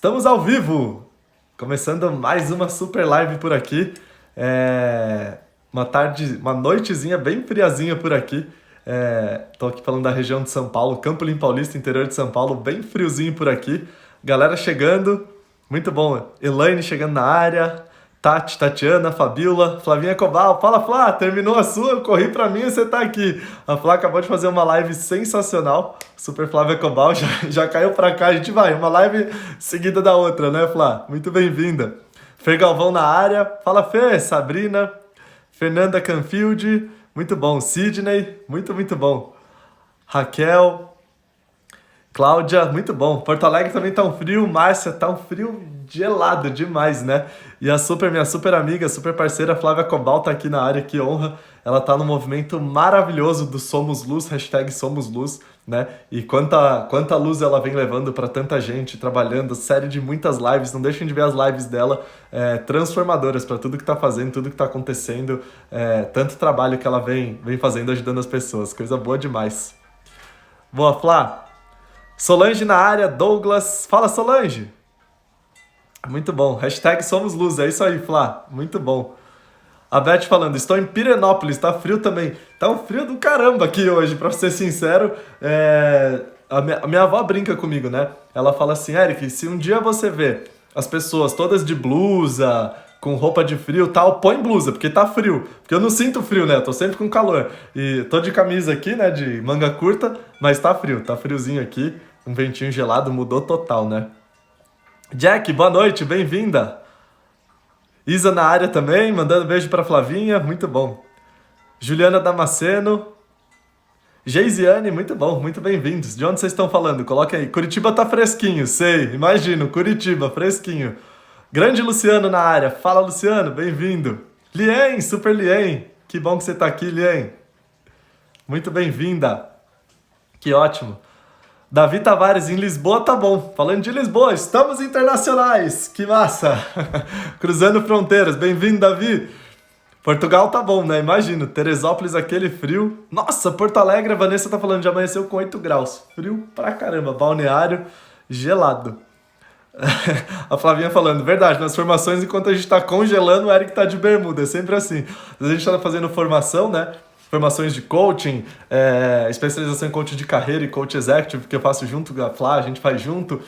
Estamos ao vivo! Começando mais uma super live por aqui. Uma noitezinha bem friazinha por aqui. Tô aqui falando da região de São Paulo, Campo Limpo Paulista, interior de São Paulo, bem friozinho por aqui. Galera chegando, muito bom. Elaine chegando na área, Tati, Tatiana, Fabiola, Flavinha Cobal. Fala, Flá, terminou a sua, eu corri pra mim e você tá aqui. A Flá acabou de fazer uma live sensacional. Super Flávia Cobal já caiu pra cá, a gente vai. Uma live seguida da outra, né, Flá? Muito bem-vinda. Fer Galvão na área. Fala, Fê, Sabrina, Fernanda Canfield, muito bom. Sidney, muito bom. Raquel, Cláudia, muito bom. Porto Alegre também tá um frio. Márcia, tá um frio gelado demais, né? E minha super amiga, super parceira Flávia Cobal tá aqui na área, que honra. Ela tá no movimento maravilhoso do Somos Luz, hashtag Somos Luz, né? E quanta luz ela vem levando para tanta gente, trabalhando, série de muitas lives. Não deixem de ver as lives dela, transformadoras para tudo que tá fazendo, tudo que tá acontecendo. Tanto trabalho que ela vem fazendo, ajudando as pessoas. Coisa boa demais. Boa, Flá. Solange na área, Douglas. Fala, Solange! Muito bom. Hashtag Somos Luz. É isso aí, Flá. Muito bom. A Beth falando, estou em Pirenópolis, tá frio também. Tá um frio do caramba aqui hoje, pra ser sincero. A minha avó brinca comigo, né? Ela fala assim, Eric, se um dia você vê as pessoas todas de blusa, com roupa de frio e tal, põe blusa, porque tá frio. Porque eu não sinto frio, né? Eu tô sempre com calor. E tô de camisa aqui, né? De manga curta, mas tá frio. Tá friozinho aqui. Um ventinho gelado, mudou total, né? Jack, boa noite, bem-vinda. Isa na área também, mandando beijo pra Flavinha, muito bom. Juliana Damasceno. Geisiane, muito bom, muito bem-vindos. De onde vocês estão falando? Coloque aí. Curitiba tá fresquinho, sei, imagino, Curitiba, fresquinho. Grande Luciano na área, fala Luciano, bem-vindo. Lien, super Lien, que bom que você tá aqui, Lien. Muito bem-vinda, que ótimo. Davi Tavares, em Lisboa tá bom. Falando de Lisboa, estamos internacionais. Que massa. Cruzando fronteiras. Bem-vindo, Davi. Portugal tá bom, né? Imagino. Teresópolis, aquele frio. Nossa, Porto Alegre, a Vanessa tá falando, já amanheceu com 8 graus. Frio pra caramba. Balneário, gelado. A Flavinha falando, verdade, nas formações, enquanto a gente tá congelando, o Eric tá de bermuda. É sempre assim. Às vezes a gente tá fazendo formação, né? Formações de coaching, especialização em coaching de carreira e coach executive, que eu faço junto com a Flá, a gente faz junto.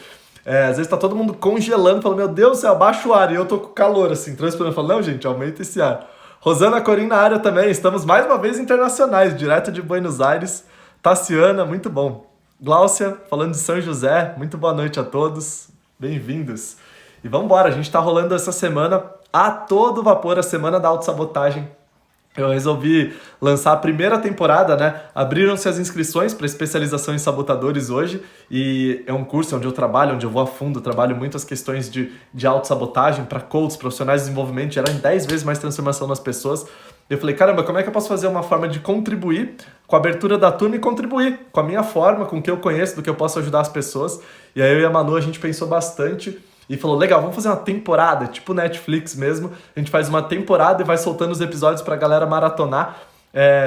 Às vezes tá todo mundo congelando, falando, meu Deus do céu, abaixa o ar, e eu tô com calor, assim, transpirando. Eu falo, não, gente, aumenta esse ar. Rosana Corim na área também, estamos mais uma vez internacionais, direto de Buenos Aires. Tassiana, muito bom. Gláucia, falando de São José, muito boa noite a todos, bem-vindos. E vamos embora, a gente tá rolando essa semana a todo vapor, a semana da autossabotagem. Eu resolvi lançar a primeira temporada, né? Abriram-se as inscrições para especialização em sabotadores hoje e é um curso onde eu trabalho, onde eu vou a fundo, trabalho muito as questões de autossabotagem para coaches, profissionais de desenvolvimento, gerar em 10 vezes mais transformação nas pessoas. Eu falei, caramba, como é que eu posso fazer uma forma de contribuir com a abertura da turma e contribuir com a minha forma, com o que eu conheço, do que eu posso ajudar as pessoas. E aí eu e a Manu, a gente pensou bastante e falou, legal, vamos fazer uma temporada, tipo Netflix mesmo. A gente faz uma temporada e vai soltando os episódios pra galera maratonar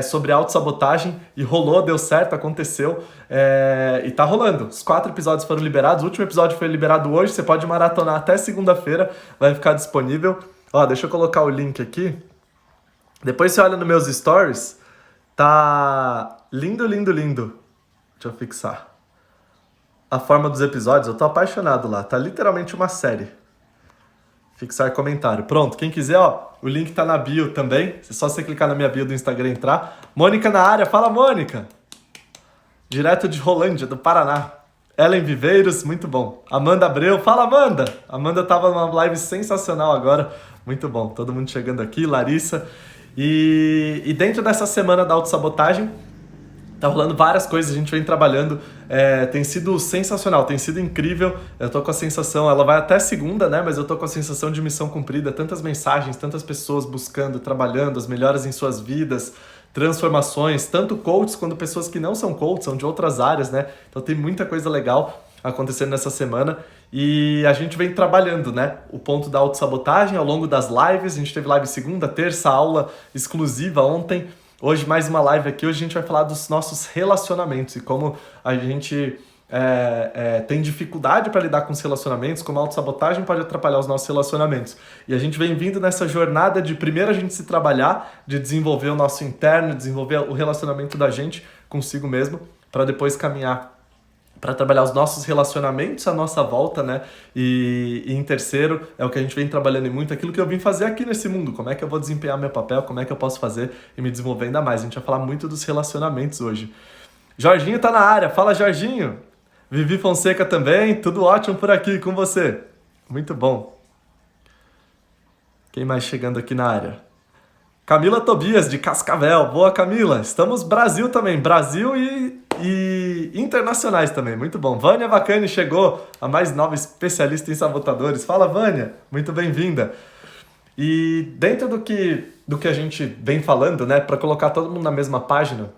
sobre autossabotagem. E rolou, deu certo, aconteceu. E tá rolando. Os 4 episódios foram liberados. O último episódio foi liberado hoje. Você pode maratonar até segunda-feira. Vai ficar disponível. Ó, deixa eu colocar o link aqui. Depois você olha nos meus stories. Tá lindo, lindo, lindo. Deixa eu fixar a forma dos episódios, eu tô apaixonado lá, tá literalmente uma série. Fixar comentário. Pronto, quem quiser, ó, o link tá na bio também, é só você clicar na minha bio do Instagram e entrar. Mônica na área, fala Mônica! Direto de Rolândia, do Paraná. Ellen Viveiros, muito bom. Amanda Abreu, fala Amanda! Amanda tava numa live sensacional agora, muito bom. Todo mundo chegando aqui, Larissa. E dentro dessa semana da autossabotagem, tá rolando várias coisas, a gente vem trabalhando, tem sido sensacional, tem sido incrível, eu tô com a sensação, ela vai até segunda, né, mas eu tô com a sensação de missão cumprida, tantas mensagens, tantas pessoas buscando, trabalhando, as melhoras em suas vidas, transformações, tanto coaches quanto pessoas que não são coaches, são de outras áreas, né, então tem muita coisa legal acontecendo nessa semana e a gente vem trabalhando, né, o ponto da autossabotagem ao longo das lives, a gente teve live segunda, terça, aula exclusiva ontem. Hoje mais uma live aqui, hoje a gente vai falar dos nossos relacionamentos e como a gente tem dificuldade para lidar com os relacionamentos, como a autossabotagem pode atrapalhar os nossos relacionamentos. E a gente vem vindo nessa jornada de primeiro a gente se trabalhar, de desenvolver o nosso interno, desenvolver o relacionamento da gente consigo mesmo, para depois caminhar para trabalhar os nossos relacionamentos à nossa volta, né? E em terceiro, é o que a gente vem trabalhando muito, aquilo que eu vim fazer aqui nesse mundo, como é que eu vou desempenhar meu papel, como é que eu posso fazer e me desenvolver ainda mais. A gente vai falar muito dos relacionamentos hoje. Jorginho tá na área, fala Jorginho! Vivi Fonseca também, tudo ótimo por aqui com você. Muito bom. Quem mais chegando aqui na área? Camila Tobias, de Cascavel. Boa, Camila. Estamos Brasil também. Brasil e internacionais também. Muito bom. Vânia Vacani chegou, a mais nova especialista em sabotadores. Fala, Vânia. Muito bem-vinda. E dentro do que a gente vem falando, né, para colocar todo mundo na mesma página,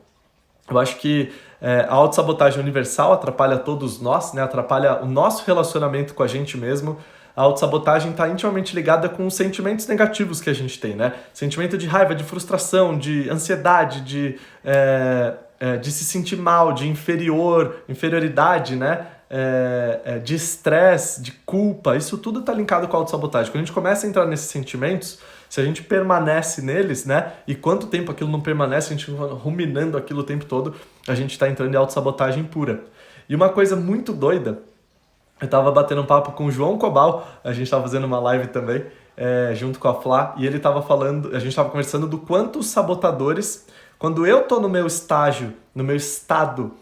eu acho que a autossabotagem universal atrapalha todos nós, né, atrapalha o nosso relacionamento com a gente mesmo. A autossabotagem está intimamente ligada com os sentimentos negativos que a gente tem, né? Sentimento de raiva, de frustração, de ansiedade, de se sentir mal, de inferioridade, né? De estresse, de culpa. Isso tudo está linkado com a autossabotagem. Quando a gente começa a entrar nesses sentimentos, se a gente permanece neles, né? E quanto tempo aquilo não permanece, a gente ruminando aquilo o tempo todo, a gente está entrando em autossabotagem pura. E uma coisa muito doida, eu tava batendo um papo com o João Cobal, a gente tava fazendo uma live também, junto com a Flá, e ele tava falando, a gente tava conversando do quanto os sabotadores, quando eu tô no meu estágio, no meu estado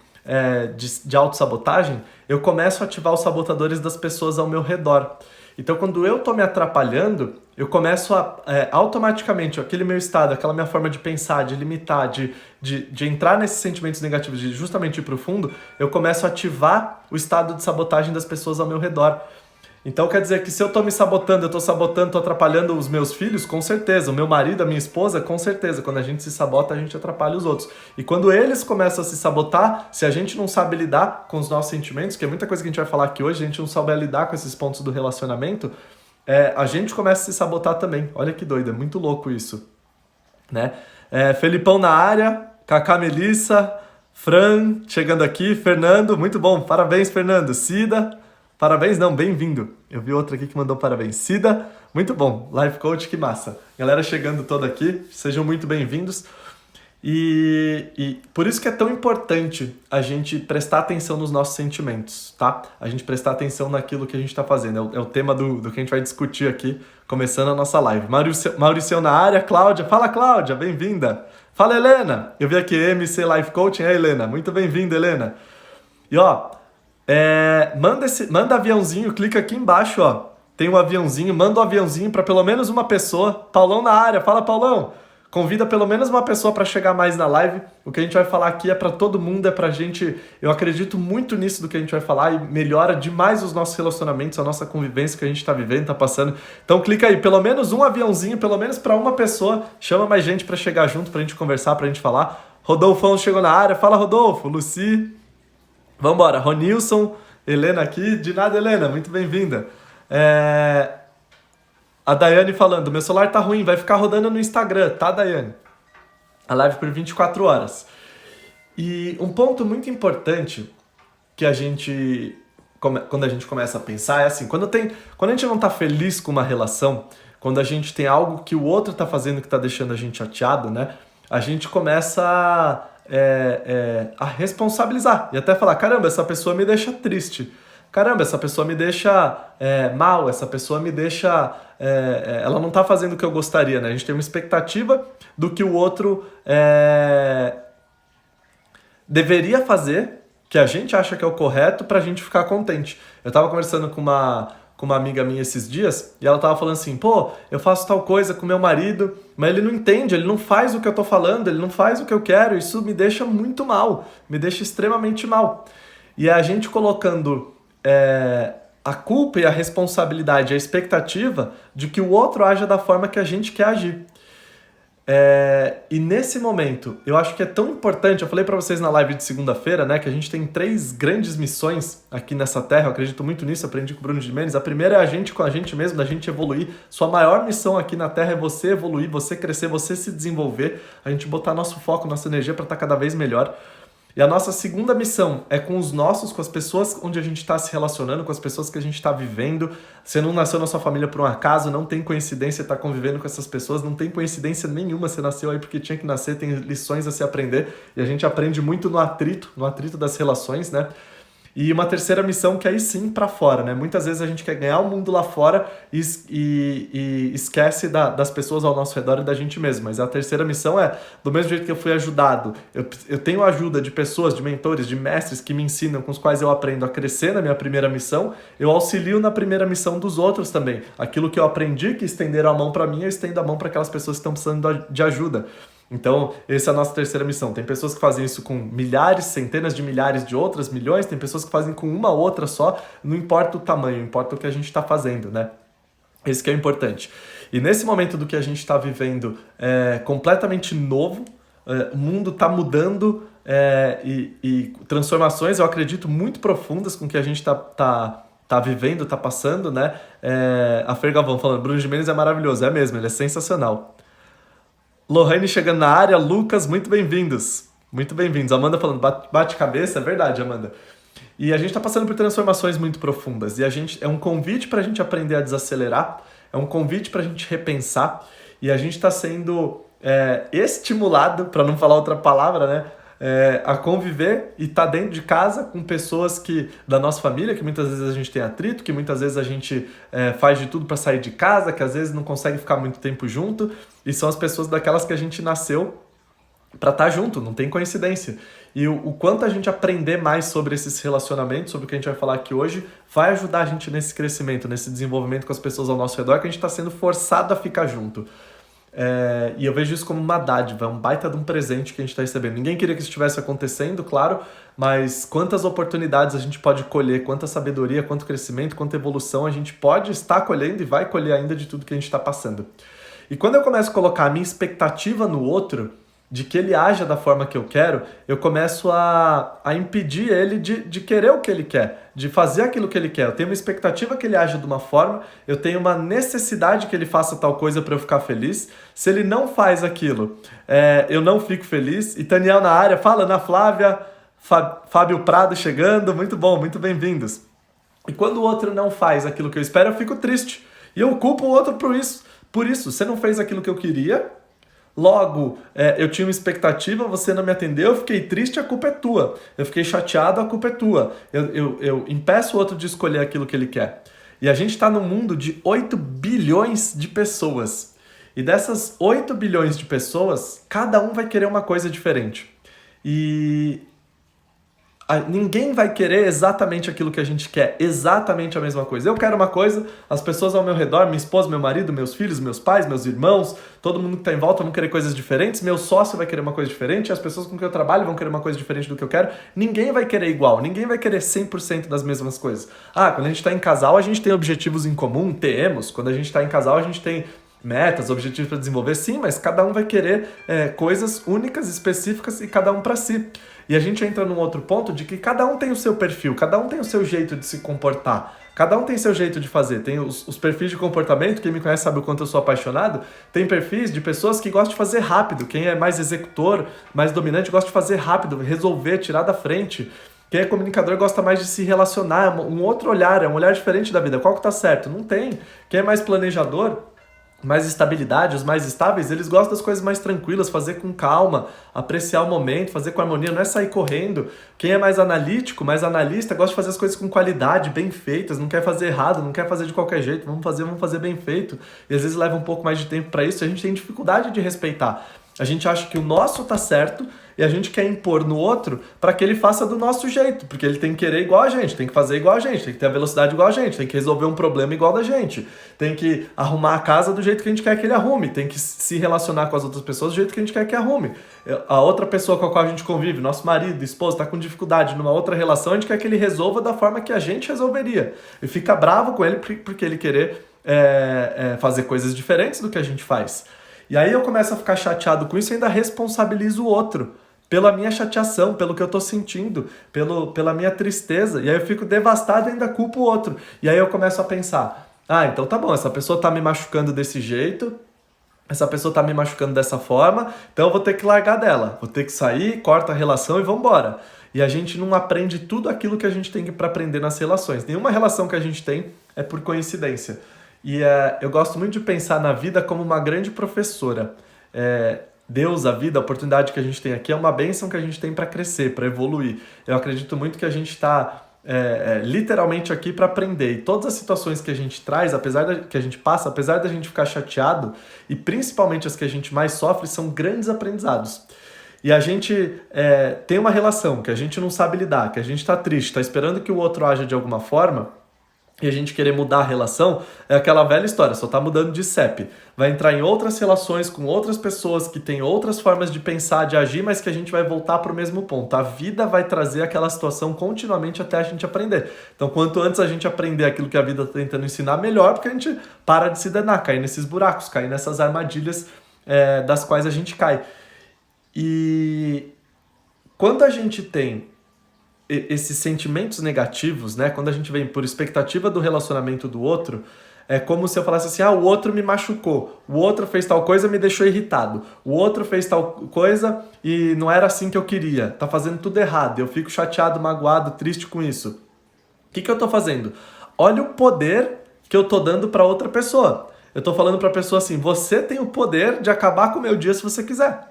de autossabotagem, eu começo a ativar os sabotadores das pessoas ao meu redor. Então, quando eu tô me atrapalhando, eu começo a, automaticamente, aquele meu estado, aquela minha forma de pensar, de limitar, de entrar nesses sentimentos negativos, de justamente ir pro fundo, eu começo a ativar o estado de sabotagem das pessoas ao meu redor. Então, quer dizer que se eu tô me sabotando, eu tô sabotando, tô atrapalhando os meus filhos, com certeza. O meu marido, a minha esposa, com certeza. Quando a gente se sabota, a gente atrapalha os outros. E quando eles começam a se sabotar, se a gente não sabe lidar com os nossos sentimentos, que é muita coisa que a gente vai falar aqui hoje, a gente não sabe lidar com esses pontos do relacionamento, a gente começa a se sabotar também. Olha que doido, é muito louco isso, né? Felipão na área, Cacá Melissa, Fran chegando aqui, Fernando, muito bom, parabéns, Fernando. Cida, parabéns não, bem-vindo. Eu vi outro aqui que mandou parabéns. Cida, muito bom, Life Coach, que massa. Galera chegando toda aqui, sejam muito bem-vindos. E por isso que é tão importante a gente prestar atenção nos nossos sentimentos, tá? A gente prestar atenção naquilo que a gente está fazendo. É o tema do que a gente vai discutir aqui, começando a nossa live. Mauricião na área, Cláudia. Fala, Cláudia, bem-vinda. Fala, Helena. Eu vi aqui MC Life Coaching. Helena, muito bem-vinda, Helena. E ó, manda aviãozinho, clica aqui embaixo, ó. Tem um aviãozinho, manda um aviãozinho para pelo menos uma pessoa. Paulão na área, fala, Paulão. Convida pelo menos uma pessoa para chegar mais na live. O que a gente vai falar aqui é para todo mundo, é pra gente... Eu acredito muito nisso do que a gente vai falar e melhora demais os nossos relacionamentos, a nossa convivência que a gente tá vivendo, tá passando. Então clica aí, pelo menos um aviãozinho, pelo menos para uma pessoa. Chama mais gente para chegar junto, pra gente conversar, pra gente falar. Rodolfão chegou na área. Fala, Rodolfo. Luci. Vambora. Ronilson. Helena aqui. De nada, Helena. Muito bem-vinda. A Daiane falando, meu celular tá ruim, vai ficar rodando no Instagram, tá, Daiane? A live por 24 horas. E um ponto muito importante que quando a gente começa a pensar é assim, quando a gente não tá feliz com uma relação, quando a gente tem algo que o outro tá fazendo que tá deixando a gente chateado, né? A gente começa a responsabilizar e até falar, caramba, essa pessoa me deixa triste. Caramba, essa pessoa me deixa mal, essa pessoa me deixa... ela não tá fazendo o que eu gostaria, né? A gente tem uma expectativa do que o outro deveria fazer, que a gente acha que é o correto pra gente ficar contente. Eu tava conversando com uma amiga minha esses dias, e ela tava falando assim, pô, eu faço tal coisa com meu marido, mas ele não entende, ele não faz o que eu tô falando, ele não faz o que eu quero, isso me deixa muito mal, me deixa extremamente mal. E a gente colocando... a culpa e a responsabilidade, a expectativa de que o outro haja da forma que a gente quer agir. E nesse momento, eu acho que é tão importante, eu falei para vocês na live de segunda-feira, né, que a gente tem 3 grandes missões aqui nessa terra, eu acredito muito nisso, aprendi com o Bruno Gimenez. A primeira é a gente com a gente mesmo, da gente evoluir. Sua maior missão aqui na terra é você evoluir, você crescer, você se desenvolver, a gente botar nosso foco, nossa energia para estar cada vez melhor. E a nossa segunda missão é com os nossos, com as pessoas onde a gente está se relacionando, com as pessoas que a gente está vivendo. Você não nasceu na sua família por um acaso, não tem coincidência estar convivendo com essas pessoas, não tem coincidência nenhuma, você nasceu aí porque tinha que nascer, tem lições a se aprender, e a gente aprende muito no atrito das relações, né? E uma terceira missão que aí sim para fora, né? Muitas vezes a gente quer ganhar o mundo lá fora e esquece das pessoas ao nosso redor e da gente mesmo. Mas a terceira missão é, do mesmo jeito que eu fui ajudado, eu tenho a ajuda de pessoas, de mentores, de mestres que me ensinam, com os quais eu aprendo a crescer na minha primeira missão, eu auxilio na primeira missão dos outros também. Aquilo que eu aprendi, que estenderam a mão para mim, eu estendo a mão para aquelas pessoas que estão precisando de ajuda. Então, essa é a nossa terceira missão. Tem pessoas que fazem isso com milhares, centenas de milhares de outras, milhões. Tem pessoas que fazem com uma outra só. Não importa o tamanho, importa o que a gente está fazendo, né? Esse que é importante. E nesse momento do que a gente está vivendo completamente novo, o mundo está mudando e transformações, eu acredito, muito profundas com o que a gente tá vivendo, tá passando, né? A Fer Galvão falando, Bruno Gimenez é maravilhoso. É mesmo, ele é sensacional. Lohane chegando na área, Lucas, muito bem-vindos. Muito bem-vindos. Amanda falando, bate-cabeça, é verdade, Amanda. E a gente está passando por transformações muito profundas. E é um convite para a gente aprender a desacelerar, é um convite para a gente repensar. E a gente está sendo estimulado, para não falar outra palavra, né? A conviver e estar dentro de casa com pessoas da nossa família, que muitas vezes a gente tem atrito, que muitas vezes a gente faz de tudo para sair de casa, que às vezes não consegue ficar muito tempo junto, e são as pessoas daquelas que a gente nasceu para estar junto, não tem coincidência. E o quanto a gente aprender mais sobre esses relacionamentos, sobre o que a gente vai falar aqui hoje, vai ajudar a gente nesse crescimento, nesse desenvolvimento com as pessoas ao nosso redor, que a gente está sendo forçado a ficar junto. E eu vejo isso como uma dádiva, um baita de um presente que a gente está recebendo. Ninguém queria que isso estivesse acontecendo, claro, mas quantas oportunidades a gente pode colher, quanta sabedoria, quanto crescimento, quanta evolução a gente pode estar colhendo e vai colher ainda de tudo que a gente está passando. E quando eu começo a colocar a minha expectativa no outro, de que ele haja da forma que eu quero, eu começo a impedir ele de querer o que ele quer, de fazer aquilo que ele quer. Eu tenho uma expectativa que ele haja de uma forma, eu tenho uma necessidade que ele faça tal coisa para eu ficar feliz. Se ele não faz aquilo, eu não fico feliz. E Daniel na área, fala, Ana Flávia, Fábio Prado chegando, muito bom, muito bem-vindos. E quando o outro não faz aquilo que eu espero, eu fico triste. E eu culpo o outro por isso. Por isso, você não fez aquilo que eu queria, logo, eu tinha uma expectativa, você não me atendeu, eu fiquei triste, a culpa é tua. Eu fiquei chateado, a culpa é tua. Eu impeço o outro de escolher aquilo que ele quer. E a gente está num mundo de 8 bilhões de pessoas. E dessas 8 bilhões de pessoas, cada um vai querer uma coisa diferente. E ninguém vai querer exatamente aquilo que a gente quer, exatamente a mesma coisa. Eu quero uma coisa, as pessoas ao meu redor, minha esposa, meu marido, meus filhos, meus pais, meus irmãos, todo mundo que está em volta vão querer coisas diferentes, meu sócio vai querer uma coisa diferente, as pessoas com quem eu trabalho vão querer uma coisa diferente do que eu quero. Ninguém vai querer igual, ninguém vai querer 100% das mesmas coisas. Quando a gente está em casal, a gente tem objetivos em comum, temos. Quando a gente está em casal, a gente tem metas, objetivos para desenvolver, sim, mas cada um vai querer coisas únicas, específicas e cada um para si. E a gente entra num outro ponto de que cada um tem o seu perfil, cada um tem o seu jeito de se comportar, cada um tem seu jeito de fazer. Tem os perfis de comportamento, quem me conhece sabe o quanto eu sou apaixonado, tem perfis de pessoas que gostam de fazer rápido, quem é mais executor, mais dominante, gosta de fazer rápido, resolver, tirar da frente. Quem é comunicador gosta mais de se relacionar, um outro olhar, é um olhar diferente da vida. Qual que tá certo? Não tem. Quem é mais planejador, mais estabilidade, os mais estáveis, eles gostam das coisas mais tranquilas, fazer com calma, apreciar o momento, fazer com harmonia, não é sair correndo. Quem é mais analítico, mais analista, gosta de fazer as coisas com qualidade, bem feitas, não quer fazer errado, não quer fazer de qualquer jeito, vamos fazer bem feito. E às vezes leva um pouco mais de tempo para isso, a gente tem dificuldade de respeitar. A gente acha que o nosso tá certo e a gente quer impor no outro para que ele faça do nosso jeito, porque ele tem que querer igual a gente, tem que fazer igual a gente, tem que ter a velocidade igual a gente, tem que resolver um problema igual da gente, tem que arrumar a casa do jeito que a gente quer que ele arrume, tem que se relacionar com as outras pessoas do jeito que a gente quer que arrume. A outra pessoa com a qual a gente convive, nosso marido, esposa, está com dificuldade numa outra relação, a gente quer que ele resolva da forma que a gente resolveria. E fica bravo com ele porque ele querer fazer coisas diferentes do que a gente faz. E aí eu começo a ficar chateado com isso e ainda responsabilizo o outro pela minha chateação, pelo que eu tô sentindo, pela minha tristeza. E aí eu fico devastado e ainda culpo o outro. E aí eu começo a pensar, então tá bom, essa pessoa tá me machucando desse jeito, essa pessoa tá me machucando dessa forma, então eu vou ter que largar dela, vou ter que sair, corta a relação e vambora. E a gente não aprende tudo aquilo que a gente tem para aprender nas relações. Nenhuma relação que a gente tem é por coincidência. E eu gosto muito de pensar na vida como uma grande professora. Deus, a vida, a oportunidade que a gente tem aqui é uma bênção que a gente tem para crescer, para evoluir. Eu acredito muito que a gente está literalmente aqui para aprender. E todas as situações que a gente traz, que a gente passa, apesar da gente ficar chateado, e principalmente as que a gente mais sofre, são grandes aprendizados. E a gente tem uma relação que a gente não sabe lidar, que a gente está triste, está esperando que o outro aja de alguma forma, e a gente querer mudar a relação, é aquela velha história, só tá mudando de CEP. Vai entrar em outras relações com outras pessoas que têm outras formas de pensar, de agir, mas que a gente vai voltar para o mesmo ponto. A vida vai trazer aquela situação continuamente até a gente aprender. Então, quanto antes a gente aprender aquilo que a vida está tentando ensinar, melhor, porque a gente para de se danar, cair nesses buracos, cair nessas armadilhas das quais a gente cai. E quando a gente tem esses sentimentos negativos, né? Quando a gente vem por expectativa do relacionamento do outro, é como se eu falasse assim, o outro me machucou, o outro fez tal coisa e me deixou irritado, o outro fez tal coisa e não era assim que eu queria, tá fazendo tudo errado, eu fico chateado, magoado, triste com isso. O que eu tô fazendo? Olha o poder que eu tô dando para outra pessoa. Eu tô falando pra pessoa assim, você tem o poder de acabar com o meu dia se você quiser.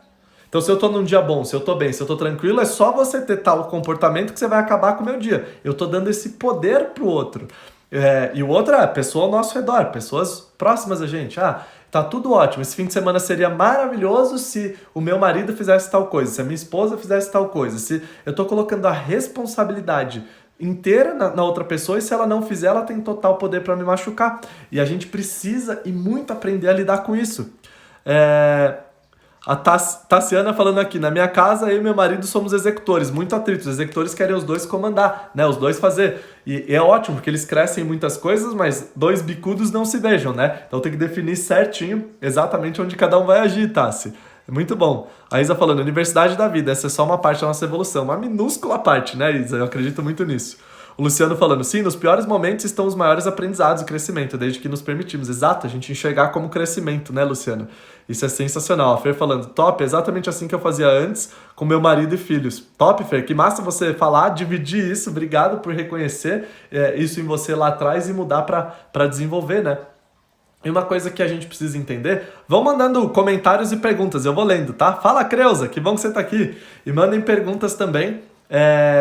Então, se eu tô num dia bom, se eu tô bem, se eu tô tranquilo, é só você ter tal comportamento que você vai acabar com o meu dia. Eu tô dando esse poder pro outro. E o outro é a pessoa ao nosso redor, pessoas próximas a gente. Tá tudo ótimo, esse fim de semana seria maravilhoso se o meu marido fizesse tal coisa, se a minha esposa fizesse tal coisa, se eu tô colocando a responsabilidade inteira na outra pessoa e se ela não fizer, ela tem total poder para me machucar. E a gente precisa e muito aprender a lidar com isso. A Tassiana falando aqui, na minha casa eu e meu marido somos executores, muito atritos, os executores querem os dois comandar, né, os dois fazer, e é ótimo porque eles crescem em muitas coisas, mas dois bicudos não se beijam, né, então tem que definir certinho exatamente onde cada um vai agir, Tassi. É muito bom. A Isa falando, universidade da vida, essa é só uma parte da nossa evolução, uma minúscula parte, né, Isa, eu acredito muito nisso. O Luciano falando, sim, nos piores momentos estão os maiores aprendizados e crescimento, desde que nos permitimos. Exato, a gente enxergar como crescimento, né, Luciano? Isso é sensacional. A Fer falando, top, exatamente assim que eu fazia antes com meu marido e filhos. Top, Fer, que massa você falar, dividir isso, obrigado por reconhecer isso em você lá atrás e mudar para desenvolver, né? E uma coisa que a gente precisa entender, vão mandando comentários e perguntas, eu vou lendo, tá? Fala, Creuza, que bom que você tá aqui. E mandem perguntas também,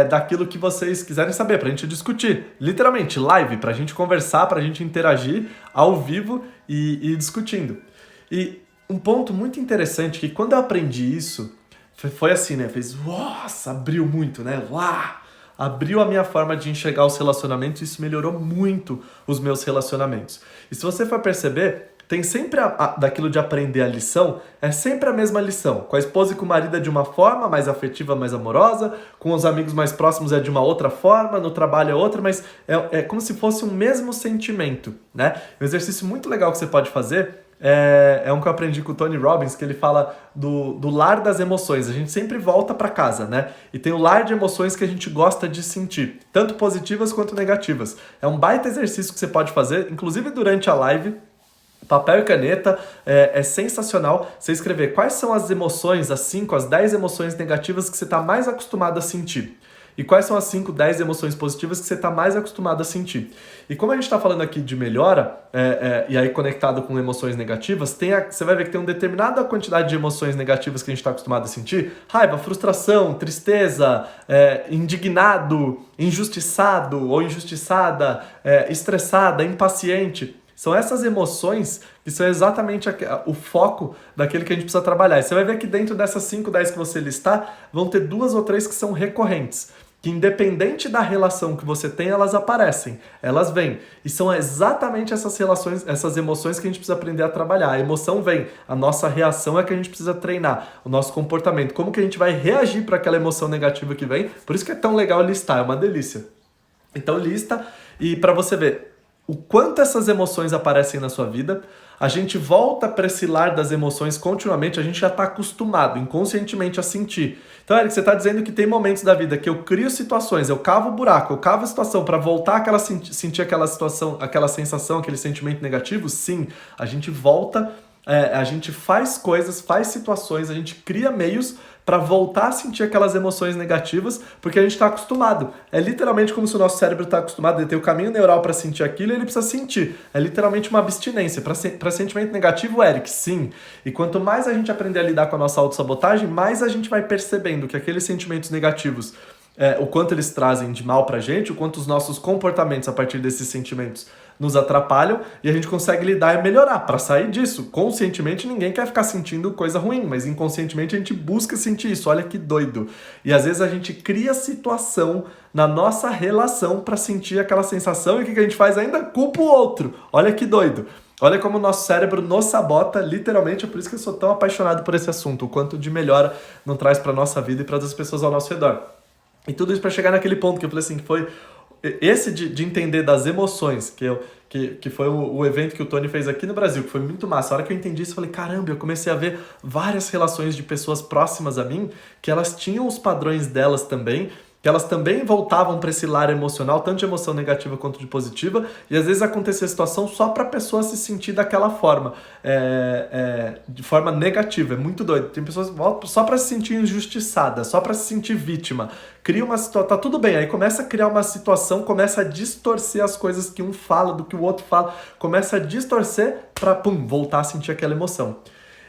daquilo que vocês quiserem saber, pra gente discutir. Literalmente, live, pra gente conversar, pra gente interagir ao vivo e discutindo. E um ponto muito interessante, que quando eu aprendi isso, foi assim, né? Fez, nossa, abriu muito, né? Abriu a minha forma de enxergar os relacionamentos e isso melhorou muito os meus relacionamentos. E se você for perceber, tem sempre daquilo de aprender a lição, é sempre a mesma lição. Com a esposa e com o marido é de uma forma, mais afetiva, mais amorosa, com os amigos mais próximos é de uma outra forma, no trabalho é outra, mas é como se fosse um mesmo sentimento, né? Um exercício muito legal que você pode fazer é um que eu aprendi com o Tony Robbins, que ele fala do lar das emoções. A gente sempre volta para casa, né? E tem o lar de emoções que a gente gosta de sentir, tanto positivas quanto negativas. É um baita exercício que você pode fazer, inclusive durante a live. Papel e caneta, é sensacional você escrever quais são as emoções, as 5, as 10 emoções negativas que você está mais acostumado a sentir. E quais são as 5, 10 emoções positivas que você está mais acostumado a sentir. E como a gente está falando aqui de melhora, e aí conectado com emoções negativas, você vai ver que tem uma determinada quantidade de emoções negativas que a gente está acostumado a sentir. Raiva, frustração, tristeza, indignado, injustiçado ou injustiçada, estressada, impaciente. São essas emoções que são exatamente o foco daquele que a gente precisa trabalhar. E você vai ver que dentro dessas 5, 10 que você listar, vão ter 2 ou 3 que são recorrentes. Que independente da relação que você tem, elas aparecem, elas vêm. E são exatamente essas relações, essas emoções que a gente precisa aprender a trabalhar. A emoção vem, a nossa reação é que a gente precisa treinar, o nosso comportamento. Como que a gente vai reagir para aquela emoção negativa que vem. Por isso que é tão legal listar, é uma delícia. Então lista e para você ver o quanto essas emoções aparecem na sua vida, a gente volta para esse lar das emoções continuamente, a gente já está acostumado inconscientemente a sentir. Então, Eric, você está dizendo que tem momentos da vida que eu crio situações, eu cavo o buraco, eu cavo a situação para voltar sentir aquela situação, aquela sensação, aquele sentimento negativo? Sim, a gente volta a gente faz coisas, faz situações, a gente cria meios para voltar a sentir aquelas emoções negativas, porque a gente está acostumado. É literalmente como se o nosso cérebro está acostumado, ele tem o caminho neural para sentir aquilo e ele precisa sentir. É literalmente uma abstinência. Para sentimento negativo, Eric, sim. E quanto mais a gente aprender a lidar com a nossa autossabotagem, mais a gente vai percebendo que aqueles sentimentos negativos, o quanto eles trazem de mal pra gente, o quanto os nossos comportamentos a partir desses sentimentos nos atrapalham, e a gente consegue lidar e melhorar. Para sair disso, conscientemente ninguém quer ficar sentindo coisa ruim, mas inconscientemente a gente busca sentir isso. Olha que doido. E às vezes a gente cria situação na nossa relação para sentir aquela sensação, e o que a gente faz ainda? Culpa o outro. Olha que doido. Olha como o nosso cérebro nos sabota, literalmente. É por isso que eu sou tão apaixonado por esse assunto, o quanto de melhora não traz para nossa vida e para as pessoas ao nosso redor. E tudo isso para chegar naquele ponto que eu falei assim, que foi esse de entender das emoções, que foi o evento que o Tony fez aqui no Brasil, que foi muito massa. A hora que eu entendi isso, eu falei, caramba, eu comecei a ver várias relações de pessoas próximas a mim, que elas tinham os padrões delas também, que elas também voltavam para esse lar emocional, tanto de emoção negativa quanto de positiva, e às vezes acontecia a situação só para a pessoa se sentir daquela forma, de forma negativa. É muito doido. Tem pessoas que voltam só para se sentir injustiçada, só para se sentir vítima. Cria uma situação, tá tudo bem, aí começa a criar uma situação, começa a distorcer as coisas que um fala, do que o outro fala, começa a distorcer para, voltar a sentir aquela emoção.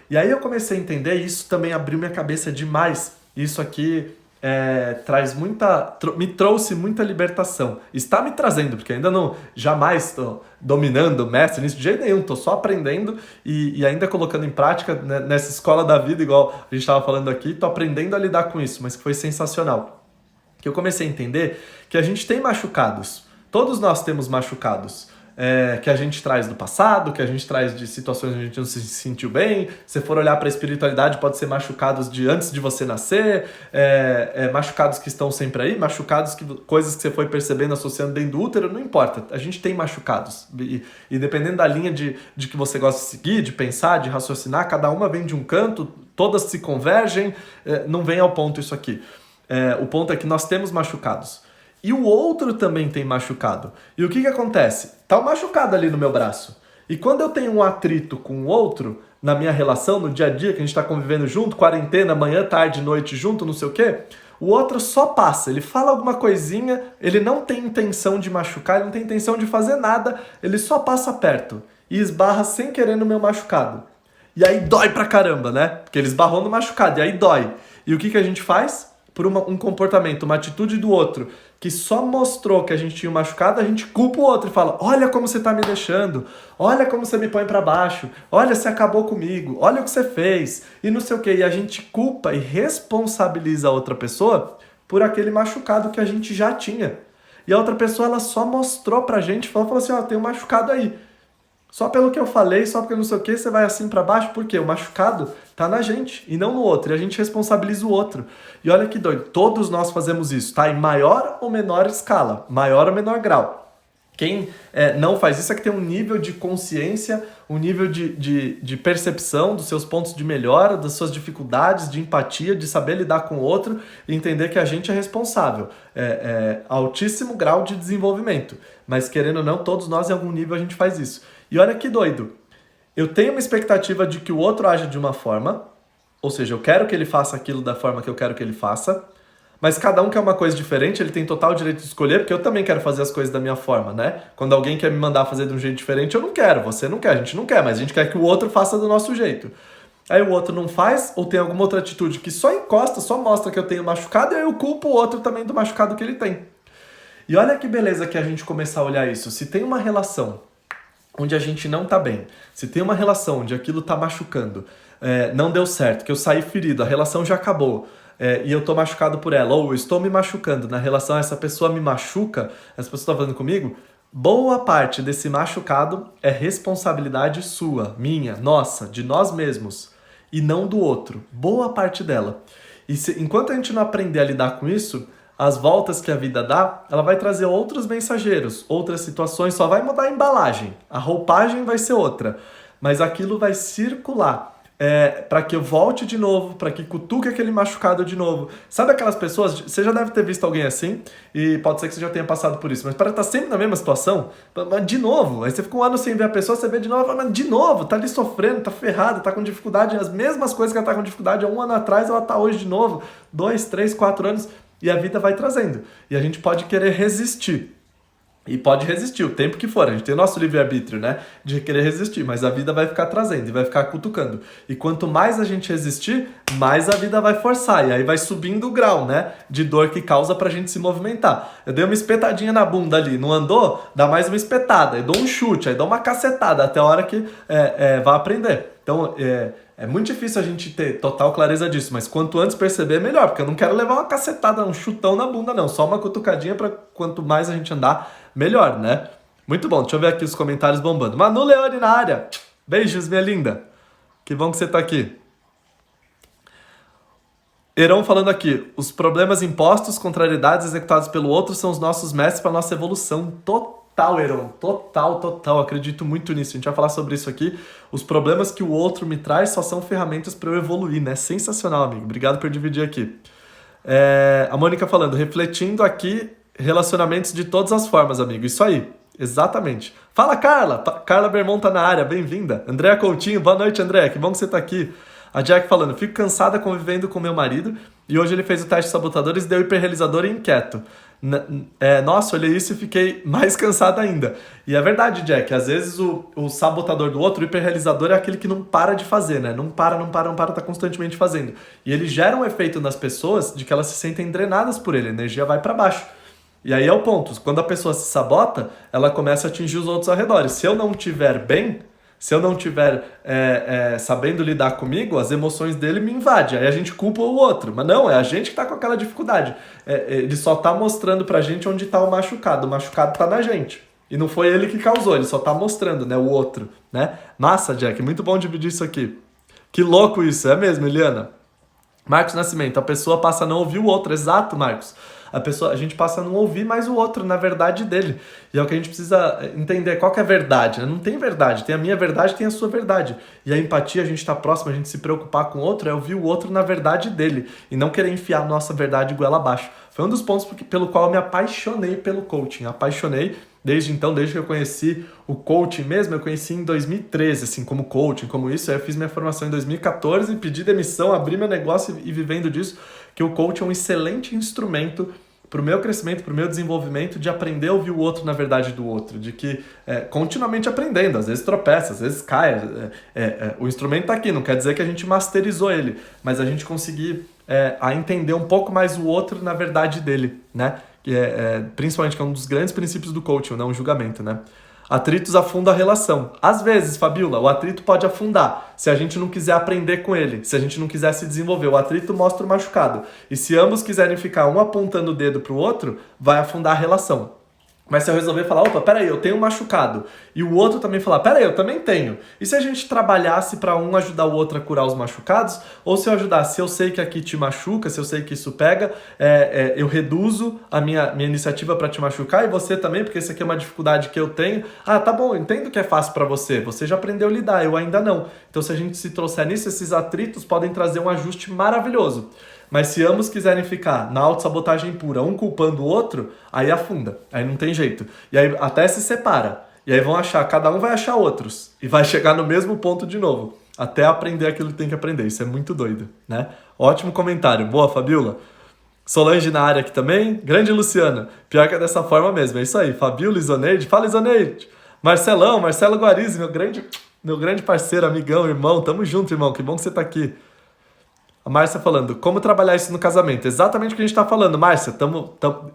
E aí eu comecei a entender, e isso também abriu minha cabeça demais. Isso aqui me trouxe muita libertação. Está me trazendo, porque ainda não, jamais estou dominando, mestre nisso de jeito nenhum, estou só aprendendo e ainda colocando em prática, né, nessa escola da vida, igual a gente estava falando aqui, estou aprendendo a lidar com isso, mas que foi sensacional. Que eu comecei a entender que a gente tem machucados, todos nós temos machucados. Que a gente traz do passado, que a gente traz de situações onde a gente não se sentiu bem. Se for olhar para a espiritualidade, pode ser machucados de antes de você nascer, machucados que estão sempre aí, machucados, coisas que você foi percebendo, associando dentro do útero, não importa. A gente tem machucados. E dependendo da linha de que você gosta de seguir, de pensar, de raciocinar, cada uma vem de um canto, todas se convergem, não vem ao ponto isso aqui. O ponto é que nós temos machucados. E o outro também tem machucado. E o que acontece? Tá um machucado ali no meu braço. E quando eu tenho um atrito com o outro, na minha relação, no dia a dia, que a gente está convivendo junto, quarentena, manhã, tarde, noite junto, não sei o quê, o outro só passa. Ele fala alguma coisinha, ele não tem intenção de machucar, ele não tem intenção de fazer nada, ele só passa perto e esbarra sem querer no meu machucado. E aí dói pra caramba, né? Porque ele esbarrou no machucado, e aí dói. E o que a gente faz? Por um comportamento, uma atitude do outro, que só mostrou que a gente tinha um machucado, a gente culpa o outro e fala, olha como você tá me deixando, olha como você me põe pra baixo, olha, você acabou comigo, olha o que você fez, e não sei o quê. E a gente culpa e responsabiliza a outra pessoa por aquele machucado que a gente já tinha. E a outra pessoa, ela só mostrou pra gente, falou assim, tem um machucado aí. Só pelo que eu falei, só porque não sei o que, você vai assim pra baixo, porque o machucado tá na gente e não no outro, e a gente responsabiliza o outro. E olha que doido, todos nós fazemos isso, tá? Em maior ou menor escala, maior ou menor grau. Quem não faz isso é que tem um nível de consciência, um nível de percepção dos seus pontos de melhora, das suas dificuldades, de empatia, de saber lidar com o outro e entender que a gente é responsável. Altíssimo grau de desenvolvimento, mas querendo ou não, todos nós em algum nível a gente faz isso. E olha que doido, eu tenho uma expectativa de que o outro aja de uma forma, ou seja, eu quero que ele faça aquilo da forma que eu quero que ele faça, mas cada um quer uma coisa diferente, ele tem total direito de escolher, porque eu também quero fazer as coisas da minha forma, né? Quando alguém quer me mandar fazer de um jeito diferente, eu não quero, você não quer, a gente não quer, mas a gente quer que o outro faça do nosso jeito. Aí o outro não faz, ou tem alguma outra atitude que só encosta, só mostra que eu tenho machucado, e aí eu culpo o outro também do machucado que ele tem. E olha que beleza que a gente começar a olhar isso. Se tem uma relação onde a gente não tá bem, se tem uma relação onde aquilo tá machucando, não deu certo, que eu saí ferido, a relação já acabou, e eu tô machucado por ela, ou eu estou me machucando, na relação essa pessoa me machuca, essa pessoa tá falando comigo, boa parte desse machucado é responsabilidade sua, minha, nossa, de nós mesmos, e não do outro, boa parte dela. E enquanto a gente não aprender a lidar com isso, as voltas que a vida dá, ela vai trazer outros mensageiros, outras situações, só vai mudar a embalagem. A roupagem vai ser outra, mas aquilo vai circular. para que eu volte de novo, para que cutuque aquele machucado de novo. Sabe aquelas pessoas, você já deve ter visto alguém assim, e pode ser que você já tenha passado por isso, mas para estar sempre na mesma situação, mas de novo, aí você fica um ano sem ver a pessoa, você vê de novo, mas de novo, tá ali sofrendo, tá ferrado, tá com dificuldade, as mesmas coisas que ela tá com dificuldade há um ano atrás, ela tá hoje de novo, 2, 3, 4 anos, e a vida vai trazendo. E a gente pode querer resistir. E pode resistir o tempo que for. A gente tem o nosso livre-arbítrio, né? De querer resistir. Mas a vida vai ficar trazendo e vai ficar cutucando. E quanto mais a gente resistir, mais a vida vai forçar. E aí vai subindo o grau, né? De dor que causa pra gente se movimentar. Eu dei uma espetadinha na bunda ali. Não andou? Dá mais uma espetada. Aí dou um chute. Aí dou uma cacetada. Até a hora que vai aprender. Então, é muito difícil a gente ter total clareza disso, mas quanto antes perceber, melhor, porque eu não quero levar uma cacetada, um chutão na bunda, não. Só uma cutucadinha para quanto mais a gente andar, melhor, né? Muito bom, deixa eu ver aqui os comentários bombando. Manu Leone na área. Beijos, minha linda. Que bom que você tá aqui. Heron falando aqui, os problemas impostos, contrariedades executados pelo outro são os nossos mestres para nossa evolução total, Heron. Total. Acredito muito nisso. A gente vai falar sobre isso aqui. Os problemas que o outro me traz só são ferramentas para eu evoluir, né? Sensacional, amigo. Obrigado por dividir aqui. A Mônica falando, refletindo aqui relacionamentos de todas as formas, amigo. Isso aí. Exatamente. Fala, Carla! Carla Bermond tá na área. Bem-vinda. Andréa Coutinho. Boa noite, Andréa. Que bom que você tá aqui. A Jack falando, fico cansada convivendo com meu marido e hoje ele fez o teste de sabotadores, deu hiperrealizador e inquieto. Nossa, olhei isso e fiquei mais cansada ainda. E é verdade, Jack, às vezes o sabotador do outro, o hiperrealizador, é aquele que não para de fazer, né? Não para, tá constantemente fazendo. E ele gera um efeito nas pessoas de que elas se sentem drenadas por ele, a energia vai para baixo. E aí é o ponto, quando a pessoa se sabota, ela começa a atingir os outros arredores. Se eu não estiver bem, se eu não estiver sabendo lidar comigo, as emoções dele me invadem. Aí a gente culpa o outro. Mas não, é a gente que está com aquela dificuldade. Ele só está mostrando pra gente onde está o machucado. O machucado está na gente. E não foi ele que causou, ele só está mostrando, né, o outro. Né? Massa, Jack, muito bom dividir isso aqui. Que louco isso, é mesmo, Eliana? Marcos Nascimento, a pessoa passa a não ouvir o outro. Exato, Marcos. A gente passa a não ouvir mais o outro na verdade dele. E é o que a gente precisa entender, qual que é a verdade, né? Não tem verdade, tem a minha verdade, tem a sua verdade. E a empatia, a gente estar próximo, a gente se preocupar com o outro, é ouvir o outro na verdade dele. E não querer enfiar a nossa verdade goela abaixo. Foi um dos pontos pelo qual eu me apaixonei pelo coaching. Apaixonei desde então, desde que eu conheci o coaching mesmo, eu conheci em 2013, assim, como coaching, como isso. Aí eu fiz minha formação em 2014, pedi demissão, abri meu negócio e vivendo disso, que o coaching é um excelente instrumento para o meu crescimento, para o meu desenvolvimento, de aprender a ouvir o outro na verdade do outro, de que continuamente aprendendo, às vezes tropeça, às vezes cai, o instrumento está aqui, não quer dizer que a gente masterizou ele, mas a gente conseguir a entender um pouco mais o outro na verdade dele, né? Que principalmente que é um dos grandes princípios do coaching, não o julgamento, né? Atritos afundam a relação. Às vezes, Fabiola, o atrito pode afundar se a gente não quiser aprender com ele, se a gente não quiser se desenvolver. O atrito mostra o machucado. E se ambos quiserem ficar um apontando o dedo pro outro, vai afundar a relação. Mas se eu resolver falar, opa, peraí, eu tenho um machucado, e o outro também falar, peraí, eu também tenho. E se a gente trabalhasse para um ajudar o outro a curar os machucados, ou se eu ajudar, se eu sei que aqui te machuca, se eu sei que isso pega, eu reduzo a minha iniciativa para te machucar, e você também, porque isso aqui é uma dificuldade que eu tenho. Ah, tá bom, eu entendo que é fácil para você já aprendeu a lidar, eu ainda não. Então se a gente se trouxer nisso, esses atritos podem trazer um ajuste maravilhoso. Mas se ambos quiserem ficar na autossabotagem pura, um culpando o outro, aí afunda, aí não tem jeito. E aí até se separa. E aí vão achar, cada um vai achar outros. E vai chegar no mesmo ponto de novo. Até aprender aquilo que tem que aprender. Isso é muito doido, né? Ótimo comentário. Boa, Fabiola. Solange na área aqui também. Grande Luciana. Pior que é dessa forma mesmo. É isso aí. Fabiola, Isoneide. Fala, Isoneide. Marcelo Guarizi, meu grande parceiro, amigão, irmão. Tamo junto, irmão. Que bom que você tá aqui. A Márcia falando, como trabalhar isso no casamento? Exatamente o que a gente está falando, Márcia.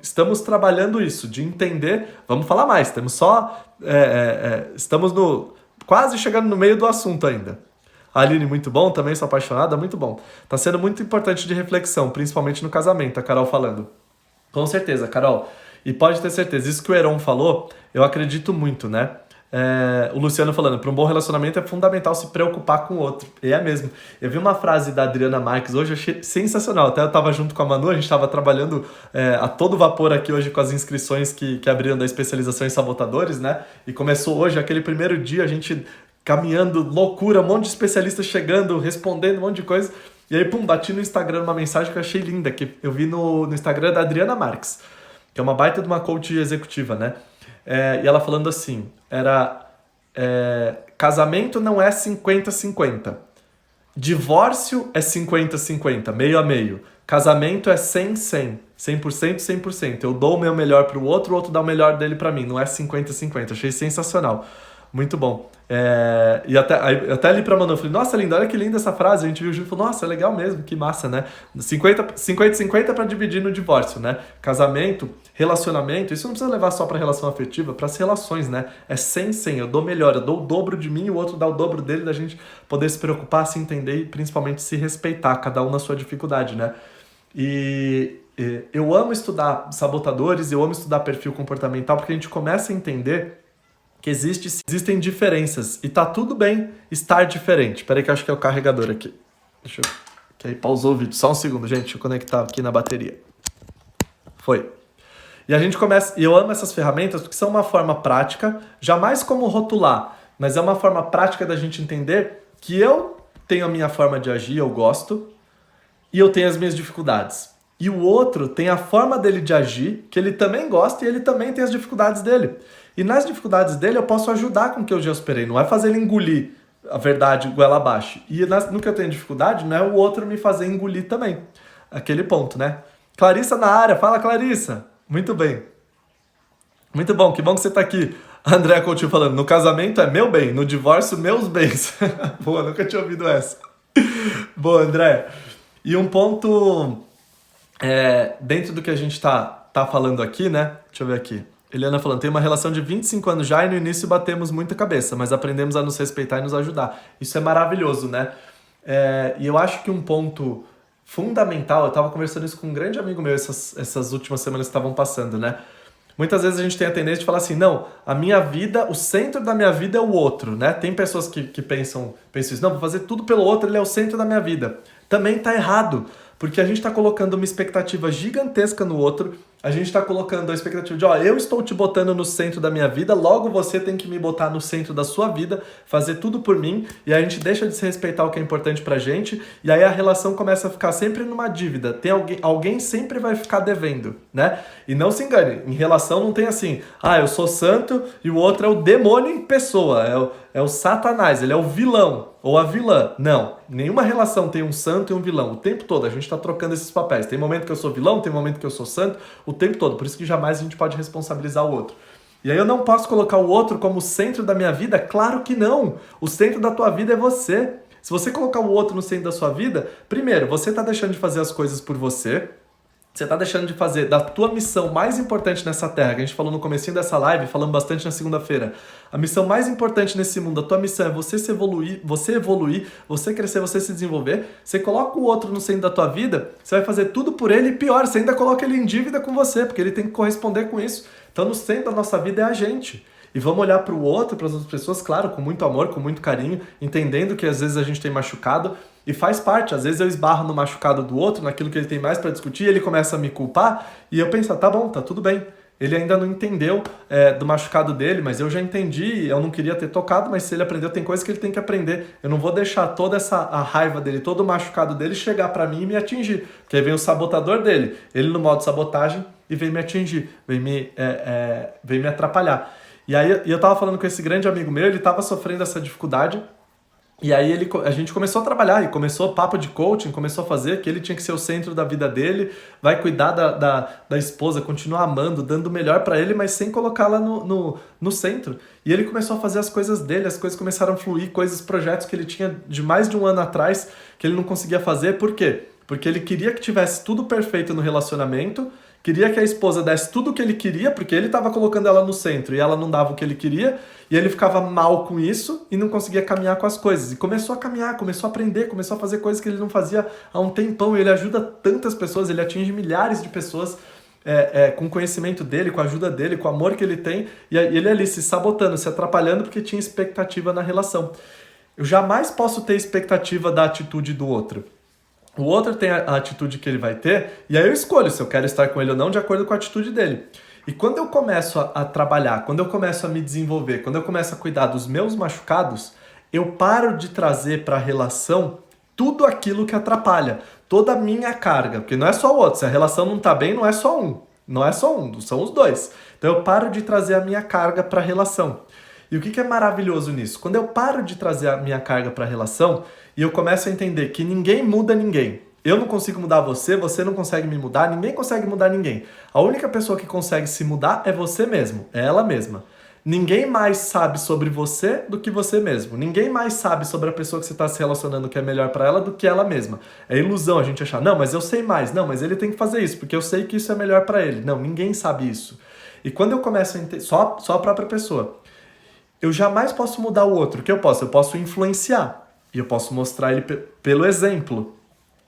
Estamos trabalhando isso, de entender. Vamos falar mais, estamos quase chegando no meio do assunto ainda. A Aline, muito bom, também sou apaixonada, muito bom. Tá sendo muito importante de reflexão, principalmente no casamento, a Carol falando. Com certeza, Carol. E pode ter certeza, isso que o Heron falou, eu acredito muito, né? O Luciano falando, para um bom relacionamento é fundamental se preocupar com o outro. E é mesmo. Eu vi uma frase da Adriana Marques hoje, eu achei sensacional. Até eu estava junto com a Manu, a gente estava trabalhando a todo vapor aqui hoje com as inscrições que abriram da especialização em sabotadores, né? E começou hoje, aquele primeiro dia, a gente caminhando, loucura, um monte de especialistas chegando, respondendo um monte de coisa. E aí, pum, bati no Instagram uma mensagem que eu achei linda, que eu vi no Instagram da Adriana Marques, que é uma baita de uma coach executiva, né? E ela falando assim, casamento não é 50-50. Divórcio é 50-50, meio a meio. Casamento é 100-100. 100%, 100%. Eu dou o meu melhor pro outro, o outro dá o melhor dele pra mim. Não é 50-50. Achei sensacional. Muito bom. E até ali pra Manu, eu falei, nossa, linda, olha que linda essa frase. A gente viu junto e falou, nossa, é legal mesmo, que massa, né? 50-50 pra dividir no divórcio, né? Casamento, relacionamento, isso não precisa levar só pra relação afetiva, pras relações, né? É 100-100, eu dou melhor, eu dou o dobro de mim, o outro dá o dobro dele, da gente poder se preocupar, se entender e principalmente se respeitar, cada um na sua dificuldade, né? Eu amo estudar sabotadores, eu amo estudar perfil comportamental, porque a gente começa a entender que existem diferenças e tá tudo bem estar diferente. Peraí que eu acho que é o carregador aqui. Deixa eu... Que aí pausou o vídeo. Só um segundo, gente. Deixa eu conectar aqui na bateria. Foi. E a gente começa... E eu amo essas ferramentas porque são uma forma prática, jamais como rotular, mas é uma forma prática da gente entender que eu tenho a minha forma de agir, eu gosto, e eu tenho as minhas dificuldades. E o outro tem a forma dele de agir, que ele também gosta e ele também tem as dificuldades dele. E nas dificuldades dele eu posso ajudar com o que eu já esperei, não é fazer ele engolir a verdade goela abaixo. E no que eu tenho dificuldade, não é o outro me fazer engolir também. Aquele ponto, né? Clarissa na área, fala Clarissa. Muito bem. Muito bom, que bom que você tá aqui. André Coutinho falando, no casamento é meu bem, no divórcio meus bens. Boa, nunca tinha ouvido essa. Boa, André. E um ponto dentro do que a gente tá falando aqui, né? Deixa eu ver aqui. Eliana falando, tem uma relação de 25 anos já e no início batemos muita cabeça, mas aprendemos a nos respeitar e nos ajudar. Isso é maravilhoso, né? E eu acho que um ponto fundamental, eu tava conversando isso com um grande amigo meu essas últimas semanas que estavam passando, né? Muitas vezes a gente tem a tendência de falar assim, não, a minha vida, o centro da minha vida é o outro, né? Tem pessoas que pensam isso, não, vou fazer tudo pelo outro, ele é o centro da minha vida. Também tá errado, porque a gente tá colocando uma expectativa gigantesca no outro, a gente tá colocando a expectativa de, eu estou te botando no centro da minha vida, logo você tem que me botar no centro da sua vida, fazer tudo por mim, e a gente deixa de se respeitar o que é importante pra gente, e aí a relação começa a ficar sempre numa dívida. Tem alguém sempre vai ficar devendo, né? E não se engane, em relação não tem assim, eu sou santo e o outro é o demônio em pessoa, é o Satanás, ele é o vilão ou a vilã. Não, nenhuma relação tem um santo e um vilão. O tempo todo a gente está trocando esses papéis. Tem momento que eu sou vilão, tem momento que eu sou santo, o tempo todo. Por isso que jamais a gente pode responsabilizar o outro. E aí eu não posso colocar o outro como o centro da minha vida? Claro que não! O centro da tua vida é você. Se você colocar o outro no centro da sua vida, primeiro, você está deixando de fazer as coisas por você. Você está deixando de fazer da tua missão mais importante nessa terra, que a gente falou no comecinho dessa live, falando bastante na segunda-feira. A missão mais importante nesse mundo, a tua missão é você evoluir, você crescer, você se desenvolver. Você coloca o outro no centro da tua vida, você vai fazer tudo por ele e pior, você ainda coloca ele em dívida com você, porque ele tem que corresponder com isso. Então no centro da nossa vida é a gente. E vamos olhar para o outro, para as outras pessoas, claro, com muito amor, com muito carinho, entendendo que às vezes a gente tem machucado e faz parte. Às vezes eu esbarro no machucado do outro, naquilo que ele tem mais para discutir, ele começa a me culpar e eu penso, tá bom, tá tudo bem. Ele ainda não entendeu do machucado dele, mas eu já entendi, eu não queria ter tocado, mas se ele aprendeu, tem coisa que ele tem que aprender. Eu não vou deixar toda a raiva dele, todo o machucado dele chegar para mim e me atingir. Porque aí vem o sabotador dele, ele no modo sabotagem e vem me atingir, vem me atrapalhar. E aí eu tava falando com esse grande amigo meu, ele tava sofrendo essa dificuldade, e aí a gente começou a trabalhar, e começou papo de coaching, começou a fazer que ele tinha que ser o centro da vida dele, vai cuidar da esposa, continuar amando, dando o melhor pra ele, mas sem colocá-la no centro. E ele começou a fazer as coisas dele, as coisas começaram a fluir, projetos que ele tinha de mais de um ano atrás, que ele não conseguia fazer. Por quê? Porque ele queria que tivesse tudo perfeito no relacionamento, queria que a esposa desse tudo o que ele queria, porque ele estava colocando ela no centro e ela não dava o que ele queria, e ele ficava mal com isso e não conseguia caminhar com as coisas. E começou a caminhar, começou a aprender, começou a fazer coisas que ele não fazia há um tempão. E ele ajuda tantas pessoas, ele atinge milhares de pessoas com o conhecimento dele, com a ajuda dele, com o amor que ele tem, e ele ali se sabotando, se atrapalhando porque tinha expectativa na relação. Eu jamais posso ter expectativa da atitude do outro. O outro tem a atitude que ele vai ter, e aí eu escolho se eu quero estar com ele ou não de acordo com a atitude dele. E quando eu começo a trabalhar, quando eu começo a me desenvolver, quando eu começo a cuidar dos meus machucados, eu paro de trazer para a relação tudo aquilo que atrapalha, toda a minha carga, porque não é só o outro, se a relação não tá bem, não é só um, são os dois. Então eu paro de trazer a minha carga para a relação. E o que é maravilhoso nisso? Quando eu paro de trazer a minha carga para a relação e eu começo a entender que ninguém muda ninguém. Eu não consigo mudar você, você não consegue me mudar, ninguém consegue mudar ninguém. A única pessoa que consegue se mudar é você mesmo, é ela mesma. Ninguém mais sabe sobre você do que você mesmo. Ninguém mais sabe sobre a pessoa que você está se relacionando que é melhor para ela do que ela mesma. É ilusão a gente achar, não, mas eu sei mais. Não, mas ele tem que fazer isso, porque eu sei que isso é melhor para ele. Não, ninguém sabe isso. E quando eu começo a entender, só a própria pessoa, eu jamais posso mudar o outro. O que eu posso? Eu posso influenciar. E eu posso mostrar ele pelo exemplo.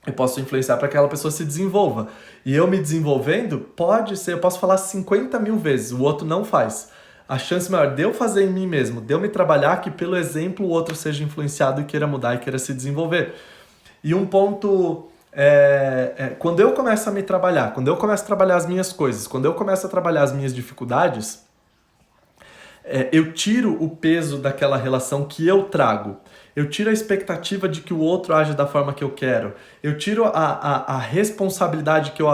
Eu posso influenciar para que aquela pessoa se desenvolva. E eu me desenvolvendo, pode ser, eu posso falar 50 mil vezes, o outro não faz. A chance maior de eu fazer em mim mesmo, de eu me trabalhar, que pelo exemplo o outro seja influenciado e queira mudar e queira se desenvolver. E um ponto quando eu começo a me trabalhar, quando eu começo a trabalhar as minhas coisas, quando eu começo a trabalhar as minhas dificuldades, eu tiro o peso daquela relação que eu trago. Eu tiro a expectativa de que o outro age da forma que eu quero. Eu tiro a responsabilidade que eu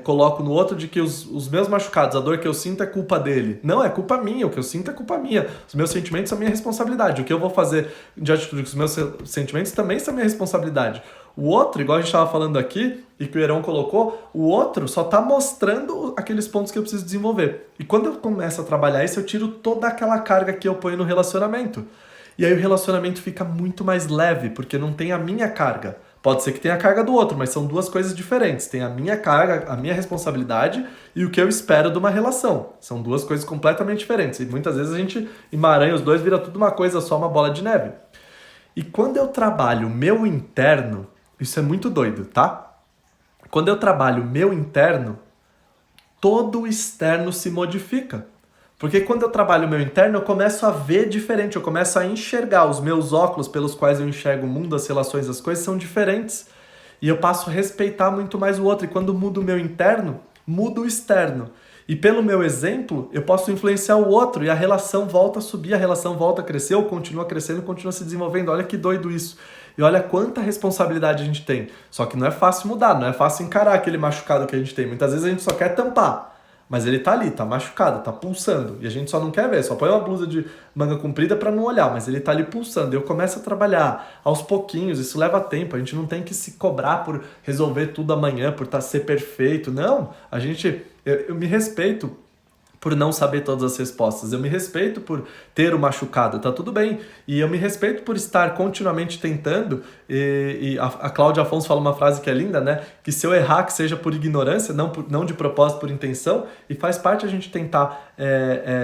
coloco no outro de que os meus machucados, a dor que eu sinto é culpa dele. Não, é culpa minha. O que eu sinto é culpa minha. Os meus sentimentos são minha responsabilidade. O que eu vou fazer de atitude com os meus sentimentos também são minha responsabilidade. O outro, igual a gente estava falando aqui, e que o Heron colocou, o outro só está mostrando aqueles pontos que eu preciso desenvolver. E quando eu começo a trabalhar isso, eu tiro toda aquela carga que eu ponho no relacionamento. E aí o relacionamento fica muito mais leve, porque não tem a minha carga. Pode ser que tenha a carga do outro, mas são duas coisas diferentes. Tem a minha carga, a minha responsabilidade e o que eu espero de uma relação. São duas coisas completamente diferentes. E muitas vezes a gente emaranha os dois, vira tudo uma coisa só, uma bola de neve. E quando eu trabalho o meu interno, isso é muito doido, tá? Quando eu trabalho o meu interno, todo o externo se modifica. Porque quando eu trabalho o meu interno, eu começo a ver diferente, eu começo a enxergar. Os meus óculos pelos quais eu enxergo o mundo, as relações, as coisas são diferentes. E eu passo a respeitar muito mais o outro. E quando mudo o meu interno, mudo o externo. E pelo meu exemplo, eu posso influenciar o outro e a relação volta a subir, a relação volta a crescer, ou continua crescendo, continua se desenvolvendo. Olha que doido isso. E olha quanta responsabilidade a gente tem. Só que não é fácil mudar, não é fácil encarar aquele machucado que a gente tem. Muitas vezes a gente só quer tampar. Mas ele tá ali, tá machucado, tá pulsando. E a gente só não quer ver, só põe uma blusa de manga comprida pra não olhar, mas ele tá ali pulsando. Eu começo a trabalhar aos pouquinhos, isso leva tempo. A gente não tem que se cobrar por resolver tudo amanhã, por ser perfeito. Não, eu me respeito por não saber todas as respostas. Eu me respeito por ter o machucado, tá tudo bem. E eu me respeito por estar continuamente tentando. E a Cláudia Afonso fala uma frase que é linda, né? Que se eu errar, que seja por ignorância, não de propósito, por intenção. E faz parte a gente tentar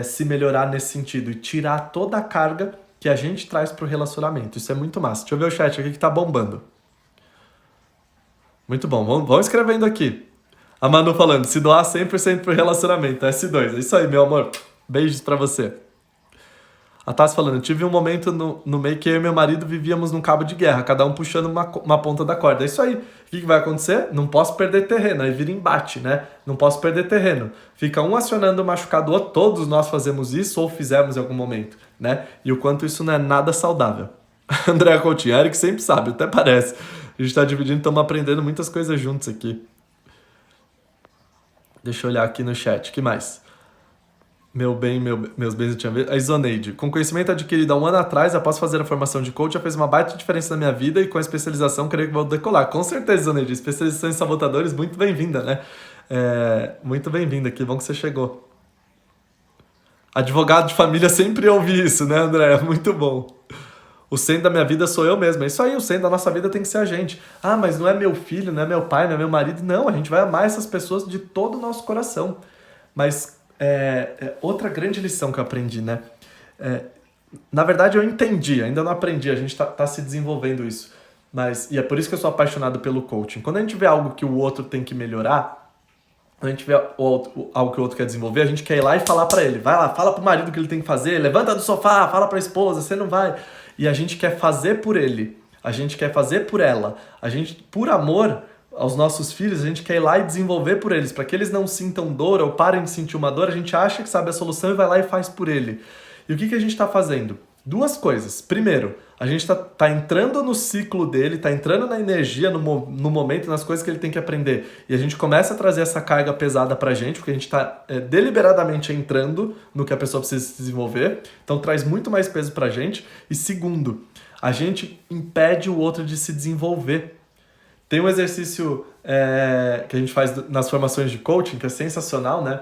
se melhorar nesse sentido e tirar toda a carga que a gente traz pro relacionamento. Isso é muito massa. Deixa eu ver o chat aqui que tá bombando. Muito bom. Vamos escrevendo aqui. A Manu falando, se doar 100% pro relacionamento, S2. É isso aí, meu amor. Beijos pra você. A Tassi falando, tive um momento no meio que eu e meu marido vivíamos num cabo de guerra, cada um puxando uma ponta da corda. É isso aí. O que vai acontecer? Não posso perder terreno. Aí vira embate, né? Não posso perder terreno. Fica um acionando o machucado, todos nós fazemos isso ou fizemos em algum momento, né? E o quanto isso não é nada saudável. André Coutinho, Eric sempre sabe, até parece. A gente tá dividindo, estamos aprendendo muitas coisas juntos aqui. Deixa eu olhar aqui no chat. O que mais? Meus bens eu tinha visto. A Isoneide. Com conhecimento adquirido há um ano atrás, após fazer a formação de coach, já fez uma baita diferença na minha vida e com a especialização creio que vou decolar. Com certeza, Isoneide. Especialização em sabotadores, muito bem-vinda, né? Muito bem-vinda. Que bom que você chegou. Advogado de família sempre ouvi isso, né, André? Muito bom. O centro da minha vida sou eu mesmo. É isso aí, o centro da nossa vida tem que ser a gente. Ah, mas não é meu filho, não é meu pai, não é meu marido. Não, a gente vai amar essas pessoas de todo o nosso coração. Mas outra grande lição que eu aprendi, né? Na verdade, eu entendi, ainda não aprendi, a gente tá se desenvolvendo isso. E é por isso que eu sou apaixonado pelo coaching. Quando a gente vê algo que o outro tem que melhorar, quando a gente vê algo que o outro quer desenvolver, a gente quer ir lá e falar pra ele. Vai lá, fala pro marido o que ele tem que fazer, levanta do sofá, fala pra esposa, você não vai... E a gente quer fazer por ele, a gente quer fazer por ela, a gente, por amor aos nossos filhos, a gente quer ir lá e desenvolver por eles, para que eles não sintam dor ou parem de sentir uma dor, a gente acha que sabe a solução e vai lá e faz por ele. E o que a gente está fazendo? Duas coisas. Primeiro, A gente tá entrando no ciclo dele, tá entrando na energia, no momento, nas coisas que ele tem que aprender. E a gente começa a trazer essa carga pesada pra gente, porque a gente tá deliberadamente entrando no que a pessoa precisa se desenvolver. Então traz muito mais peso pra gente. E segundo, a gente impede o outro de se desenvolver. Tem um exercício que a gente faz nas formações de coaching, que é sensacional, né?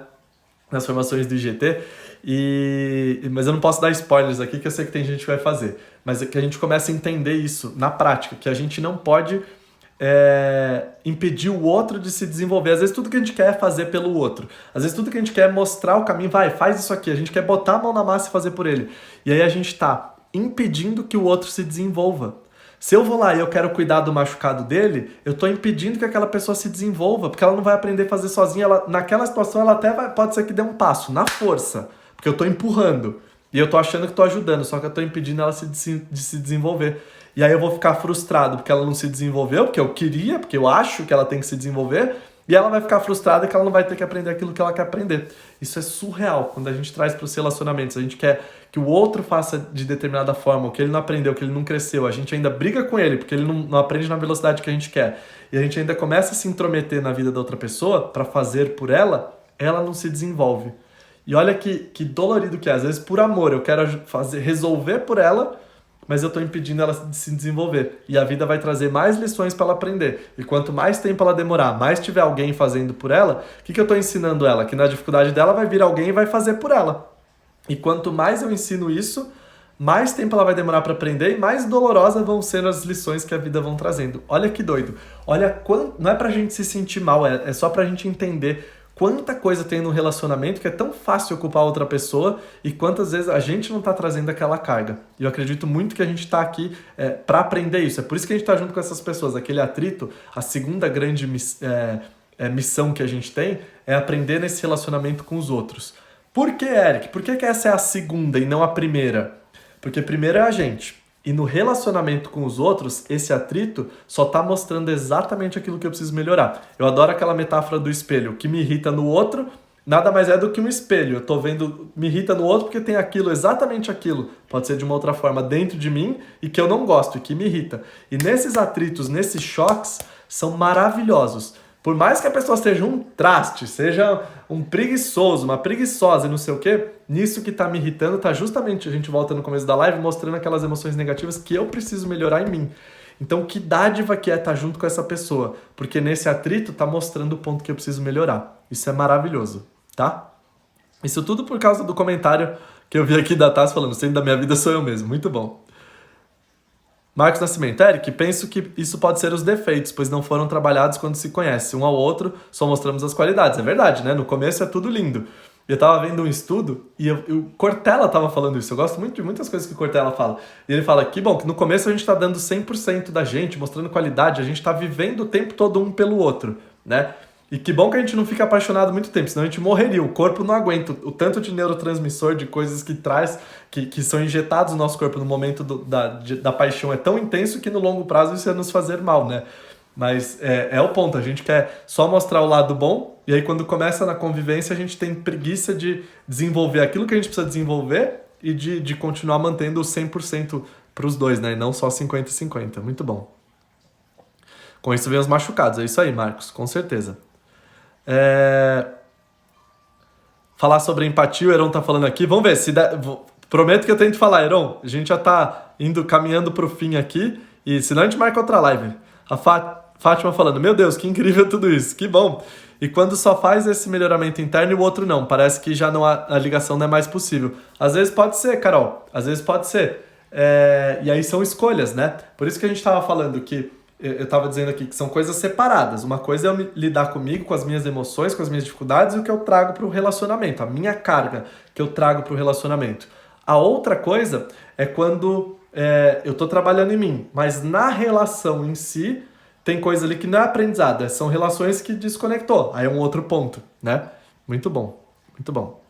Nas formações do IGT, mas eu não posso dar spoilers aqui, que eu sei que tem gente que vai fazer. Mas é que a gente começa a entender isso na prática, que a gente não pode impedir o outro de se desenvolver. Às vezes tudo que a gente quer é fazer pelo outro. Às vezes tudo que a gente quer é mostrar o caminho, faz isso aqui. A gente quer botar a mão na massa e fazer por ele. E aí a gente está impedindo que o outro se desenvolva. Se eu vou lá e eu quero cuidar do machucado dele, eu estou impedindo que aquela pessoa se desenvolva, porque ela não vai aprender a fazer sozinha. Naquela situação, ela até pode ser que dê um passo, na força, porque eu estou empurrando. E eu estou achando que estou ajudando, só que eu estou impedindo ela de se desenvolver. E aí eu vou ficar frustrado porque ela não se desenvolveu, porque eu queria, porque eu acho que ela tem que se desenvolver, e ela vai ficar frustrada que ela não vai ter que aprender aquilo que ela quer aprender. Isso é surreal quando a gente traz para os relacionamentos. A gente quer que o outro faça de determinada forma, o que ele não aprendeu, o que ele não cresceu. A gente ainda briga com ele porque ele não aprende na velocidade que a gente quer. E a gente ainda começa a se intrometer na vida da outra pessoa para fazer por ela, ela não se desenvolve. E olha que dolorido que é. Às vezes, por amor, eu quero resolver por ela, mas eu estou impedindo ela de se desenvolver. E a vida vai trazer mais lições para ela aprender. E quanto mais tempo ela demorar, mais tiver alguém fazendo por ela, o que eu estou ensinando ela? Que na dificuldade dela vai vir alguém e vai fazer por ela. E quanto mais eu ensino isso, mais tempo ela vai demorar para aprender e mais dolorosas vão ser as lições que a vida vão trazendo. Olha que doido. Olha, não é pra gente se sentir mal, é só pra gente entender quanta coisa tem no relacionamento que é tão fácil ocupar outra pessoa e quantas vezes a gente não tá trazendo aquela carga. E eu acredito muito que a gente tá aqui para aprender isso. É por isso que a gente tá junto com essas pessoas. Aquele atrito, a segunda grande missão que a gente tem é aprender nesse relacionamento com os outros. Por que, Eric? Por que essa é a segunda e não a primeira? Porque primeiro é a gente. E no relacionamento com os outros, esse atrito só tá mostrando exatamente aquilo que eu preciso melhorar. Eu adoro aquela metáfora do espelho. O que me irrita no outro, nada mais é do que um espelho. Eu tô vendo, me irrita no outro porque tem aquilo, exatamente aquilo. Pode ser de uma outra forma dentro de mim e que eu não gosto e que me irrita. E nesses atritos, nesses choques, são maravilhosos. Por mais que a pessoa seja um traste, seja um preguiçoso, uma preguiçosa e não sei o quê, nisso que tá me irritando, tá justamente, a gente volta no começo da live, mostrando aquelas emoções negativas que eu preciso melhorar em mim. Então, que dádiva que é estar junto com essa pessoa, porque nesse atrito tá mostrando o ponto que eu preciso melhorar. Isso é maravilhoso, tá? Isso tudo por causa do comentário que eu vi aqui da Tassi falando, o centro da minha vida sou eu mesmo. Muito bom. Marcos Nascimento, Eric, penso que isso pode ser os defeitos, pois não foram trabalhados quando se conhece. Um ao outro, só mostramos as qualidades. É verdade, né? No começo é tudo lindo. Eu tava vendo um estudo e o Cortella tava falando isso. Eu gosto muito de muitas coisas que o Cortella fala. E ele fala que, bom, que no começo a gente tá dando 100% da gente, mostrando qualidade, a gente tá vivendo o tempo todo um pelo outro, né? E que bom que a gente não fica apaixonado muito tempo, senão a gente morreria. O corpo não aguenta. O tanto de neurotransmissor, de coisas que traz, que são injetados no nosso corpo no momento da paixão é tão intenso que no longo prazo isso ia nos fazer mal, né? Mas é o ponto. A gente quer só mostrar o lado bom e aí quando começa na convivência a gente tem preguiça de desenvolver aquilo que a gente precisa desenvolver e de continuar mantendo o 100% para os dois, né? E não só 50-50. Muito bom. Com isso vem os machucados. É isso aí, Marcos. Com certeza. Falar sobre empatia, o Heron tá falando aqui. Vamos ver, se der, prometo que eu tento falar, Heron. A gente já tá caminhando pro fim aqui. E senão a gente marca outra live. A Fátima falando, meu Deus, que incrível tudo isso, que bom. E quando só faz esse melhoramento interno e o outro não, parece que já não a ligação não é mais possível. Às vezes pode ser, Carol, às vezes pode ser. E aí são escolhas, né? Por isso que a gente tava falando que eu estava dizendo aqui que são coisas separadas. Uma coisa é eu lidar comigo, com as minhas emoções, com as minhas dificuldades e o que eu trago para o relacionamento, a minha carga que eu trago para o relacionamento. A outra coisa é quando eu estou trabalhando em mim, mas na relação em si tem coisa ali que não é aprendizado, são relações que desconectou. Aí é um outro ponto, né? Muito bom, muito bom.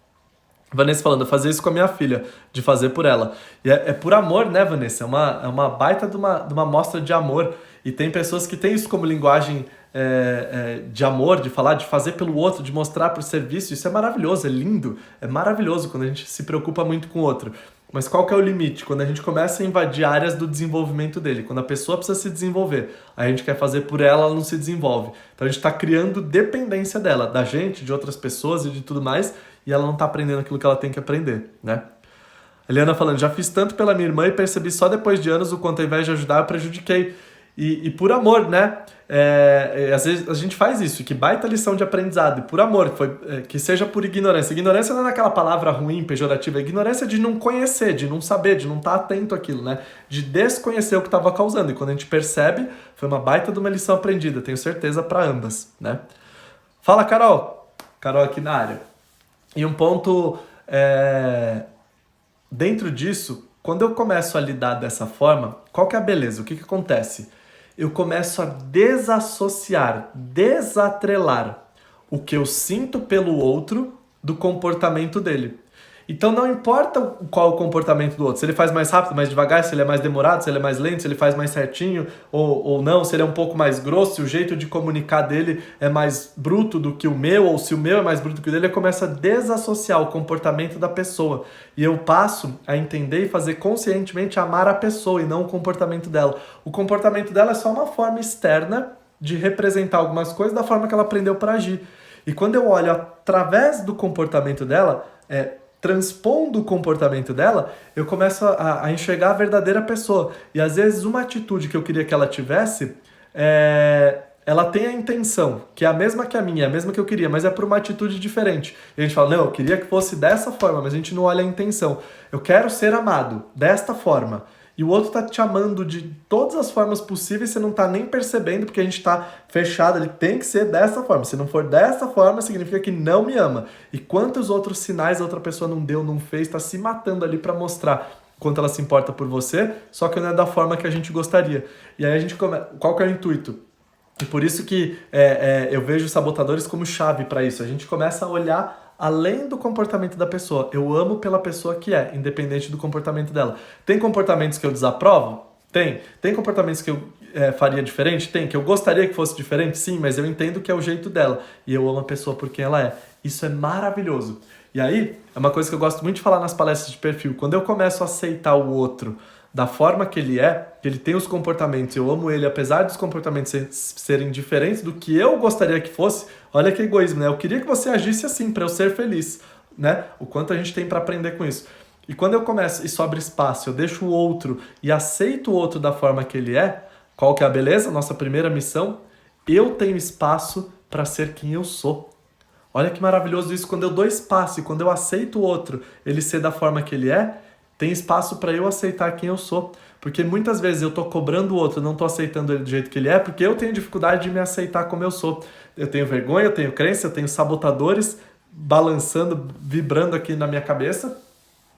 Vanessa falando, fazer isso com a minha filha, de fazer por ela. E é por amor, né, Vanessa? É uma baita de uma mostra de amor. E tem pessoas que têm isso como linguagem de amor, de falar, de fazer pelo outro, de mostrar por serviço. Isso é maravilhoso, é lindo, é maravilhoso quando a gente se preocupa muito com o outro. Mas qual que é o limite? Quando a gente começa a invadir áreas do desenvolvimento dele, quando a pessoa precisa se desenvolver, a gente quer fazer por ela, ela não se desenvolve. Então a gente está criando dependência dela, da gente, de outras pessoas e de tudo mais, e ela não está aprendendo aquilo que ela tem que aprender, né? Eliana falando, já fiz tanto pela minha irmã e percebi só depois de anos o quanto ao invés de ajudar eu prejudiquei. E por amor, né? Às vezes a gente faz isso, que baita lição de aprendizado, e por amor, que seja por ignorância. Ignorância não é aquela palavra ruim, pejorativa, é ignorância de não conhecer, de não saber, de não estar atento àquilo, né? De desconhecer o que estava causando. E quando a gente percebe, foi uma baita de uma lição aprendida, tenho certeza, para ambas, né? Fala, Carol! Carol aqui na área. E um ponto, dentro disso, quando eu começo a lidar dessa forma, qual que é a beleza? O que acontece? Eu começo a desassociar, desatrelar o que eu sinto pelo outro do comportamento dele. Então não importa qual o comportamento do outro, se ele faz mais rápido, mais devagar, se ele é mais demorado, se ele é mais lento, se ele faz mais certinho ou não, se ele é um pouco mais grosso, se o jeito de comunicar dele é mais bruto do que o meu, ou se o meu é mais bruto que o dele, eu começo a desassociar o comportamento da pessoa. E eu passo a entender e fazer conscientemente amar a pessoa e não o comportamento dela. O comportamento dela é só uma forma externa de representar algumas coisas da forma que ela aprendeu para agir. E quando eu olho através do comportamento dela, transpondo o comportamento dela, eu começo a enxergar a verdadeira pessoa. E às vezes uma atitude que eu queria que ela tivesse, ela tem a intenção, que é a mesma que a minha, é a mesma que eu queria, mas é por uma atitude diferente. E a gente fala, não, eu queria que fosse dessa forma, mas a gente não olha a intenção. Eu quero ser amado desta forma. E o outro tá te amando de todas as formas possíveis, você não tá nem percebendo, porque a gente tá fechado, ele tem que ser dessa forma. Se não for dessa forma, significa que não me ama. E quantos outros sinais a outra pessoa não deu, não fez, tá se matando ali para mostrar quanto ela se importa por você, só que não é da forma que a gente gostaria. E aí a gente qual que é o intuito? E por isso que eu vejo os sabotadores como chave para isso. A gente começa a olhar além do comportamento da pessoa. Eu amo pela pessoa que é, independente do comportamento dela. Tem comportamentos que eu desaprovo? Tem. Tem comportamentos que eu faria diferente? Tem. Que eu gostaria que fosse diferente? Sim, mas eu entendo que é o jeito dela. E eu amo a pessoa por quem ela é. Isso é maravilhoso. E aí, é uma coisa que eu gosto muito de falar nas palestras de perfil. Quando eu começo a aceitar o outro da forma que ele tem os comportamentos, eu amo ele, apesar dos comportamentos serem diferentes do que eu gostaria que fosse, olha que egoísmo, né? Eu queria que você agisse assim, para eu ser feliz, né? O quanto a gente tem para aprender com isso. E quando eu começo e sobra espaço, eu deixo o outro e aceito o outro da forma que ele é, qual que é a beleza? Nossa primeira missão, eu tenho espaço para ser quem eu sou. Olha que maravilhoso isso, quando eu dou espaço e quando eu aceito o outro, ele ser da forma que ele é, tem espaço para eu aceitar quem eu sou. Porque muitas vezes eu tô cobrando o outro, não tô aceitando ele do jeito que ele é, porque eu tenho dificuldade de me aceitar como eu sou. Eu tenho vergonha, eu tenho crença, eu tenho sabotadores balançando, vibrando aqui na minha cabeça,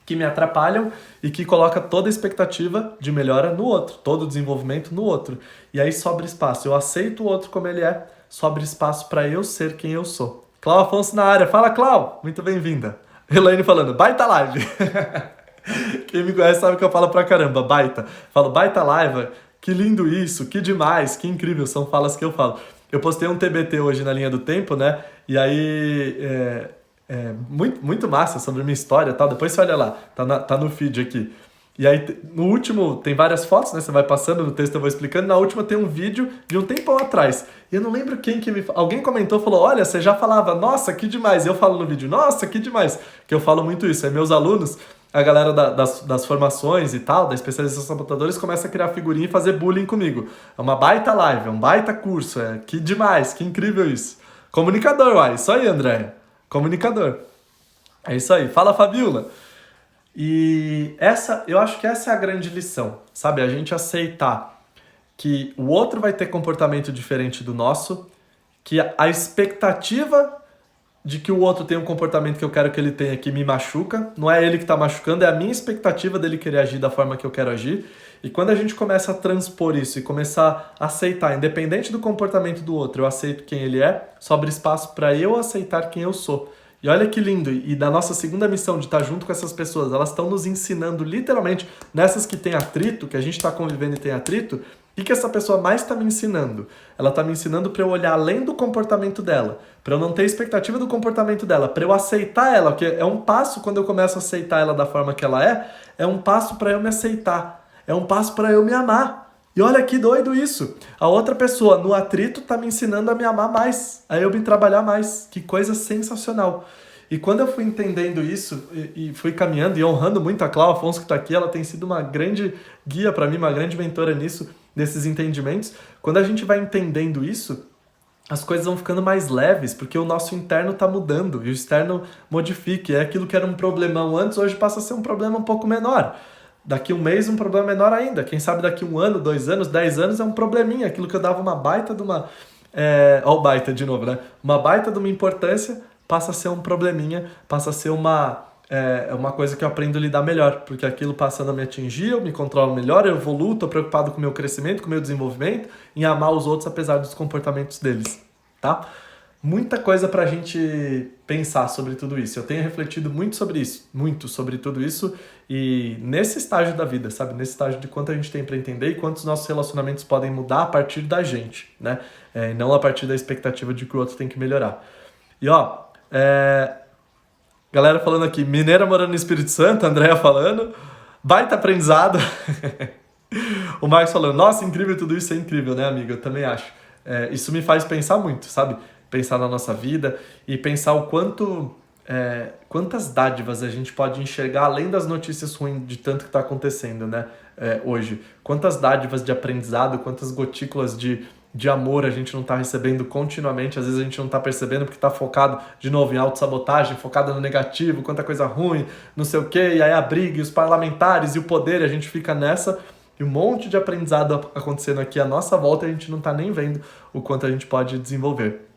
que me atrapalham e que coloca toda a expectativa de melhora no outro, todo o desenvolvimento no outro. E aí sobra espaço. Eu aceito o outro como ele é, sobra espaço para eu ser quem eu sou. Clau Afonso na área. Fala, Clau! Muito bem-vinda. Elaine falando, baita live! Quem me conhece sabe que eu falo pra caramba, baita. Falo, baita live, que lindo isso, que demais, que incrível, são falas que eu falo. Eu postei um TBT hoje na linha do tempo, né? E aí, muito massa sobre a minha história e tal. Depois você olha lá, tá no feed aqui. E aí, no último, tem várias fotos, né? Você vai passando no texto, eu vou explicando. Na última tem um vídeo de um tempão atrás. E eu não lembro quem que alguém comentou, falou, olha, você já falava, nossa, que demais. E eu falo no vídeo, nossa, que demais. Que eu falo muito isso. Aí meus alunos, a galera das formações e tal, da especialização sabotadores, começa a criar figurinha e fazer bullying comigo. É uma baita live, é um baita curso. Que demais, que incrível isso. Comunicador, uai. Isso aí, Andréia. Comunicador. É isso aí. Fala, Fabiola. E eu acho que essa é a grande lição, sabe? A gente aceitar que o outro vai ter comportamento diferente do nosso, que a expectativa de que o outro tenha um comportamento que eu quero que ele tenha que me machuca, não é ele que está machucando, é a minha expectativa dele querer agir da forma que eu quero agir. E quando a gente começa a transpor isso e começar a aceitar, independente do comportamento do outro, eu aceito quem ele é, sobra espaço para eu aceitar quem eu sou. E olha que lindo, e da nossa segunda missão de estar junto com essas pessoas, elas estão nos ensinando literalmente, nessas que tem atrito, que a gente está convivendo e tem atrito, que essa pessoa mais está me ensinando? Ela está me ensinando para eu olhar além do comportamento dela, para eu não ter expectativa do comportamento dela, para eu aceitar ela, porque é um passo, quando eu começo a aceitar ela da forma que ela é um passo para eu me aceitar, é um passo para eu me amar. E olha que doido isso. A outra pessoa, no atrito, tá me ensinando a me amar mais, a eu me trabalhar mais. Que coisa sensacional. E quando eu fui entendendo isso e fui caminhando e honrando muito a Cláudia Afonso que está aqui, ela tem sido uma grande guia para mim, uma grande mentora nisso, nesses entendimentos. Quando a gente vai entendendo isso, as coisas vão ficando mais leves, porque o nosso interno está mudando e o externo modifica. É aquilo que era um problemão antes, hoje passa a ser um problema um pouco menor. Daqui um mês, um problema menor ainda. Quem sabe daqui 1 ano, 2 anos, 10 anos é um probleminha. Aquilo que eu dava uma baita de uma... Ó o baita de novo, né? Uma baita de uma importância passa a ser um probleminha, passa a ser uma coisa que eu aprendo a lidar melhor, porque aquilo passando a me atingir, eu me controlo melhor, eu evoluo, estou preocupado com o meu crescimento, com o meu desenvolvimento, em amar os outros apesar dos comportamentos deles, tá? Muita coisa pra gente pensar sobre tudo isso. Eu tenho refletido muito sobre isso, muito sobre tudo isso, e nesse estágio da vida, sabe? Nesse estágio de quanto a gente tem pra entender e quantos nossos relacionamentos podem mudar a partir da gente, né? E não a partir da expectativa de que o outro tem que melhorar. E ó, galera falando aqui, mineira morando no Espírito Santo, Andréia falando, baita aprendizado. O Marcos falando, nossa, incrível, tudo isso é incrível, né, amiga? Eu também acho. Isso me faz pensar muito, sabe? Pensar na nossa vida e pensar o quantas dádivas a gente pode enxergar além das notícias ruins de tanto que está acontecendo, né? Hoje. Quantas dádivas de aprendizado, quantas gotículas de amor a gente não está recebendo continuamente, às vezes a gente não está percebendo porque está focado, de novo, em autossabotagem, focado no negativo, quanta coisa ruim, não sei o quê, e aí a briga, e os parlamentares, e o poder, a gente fica nessa, e um monte de aprendizado acontecendo aqui à nossa volta, e a gente não está nem vendo o quanto a gente pode desenvolver.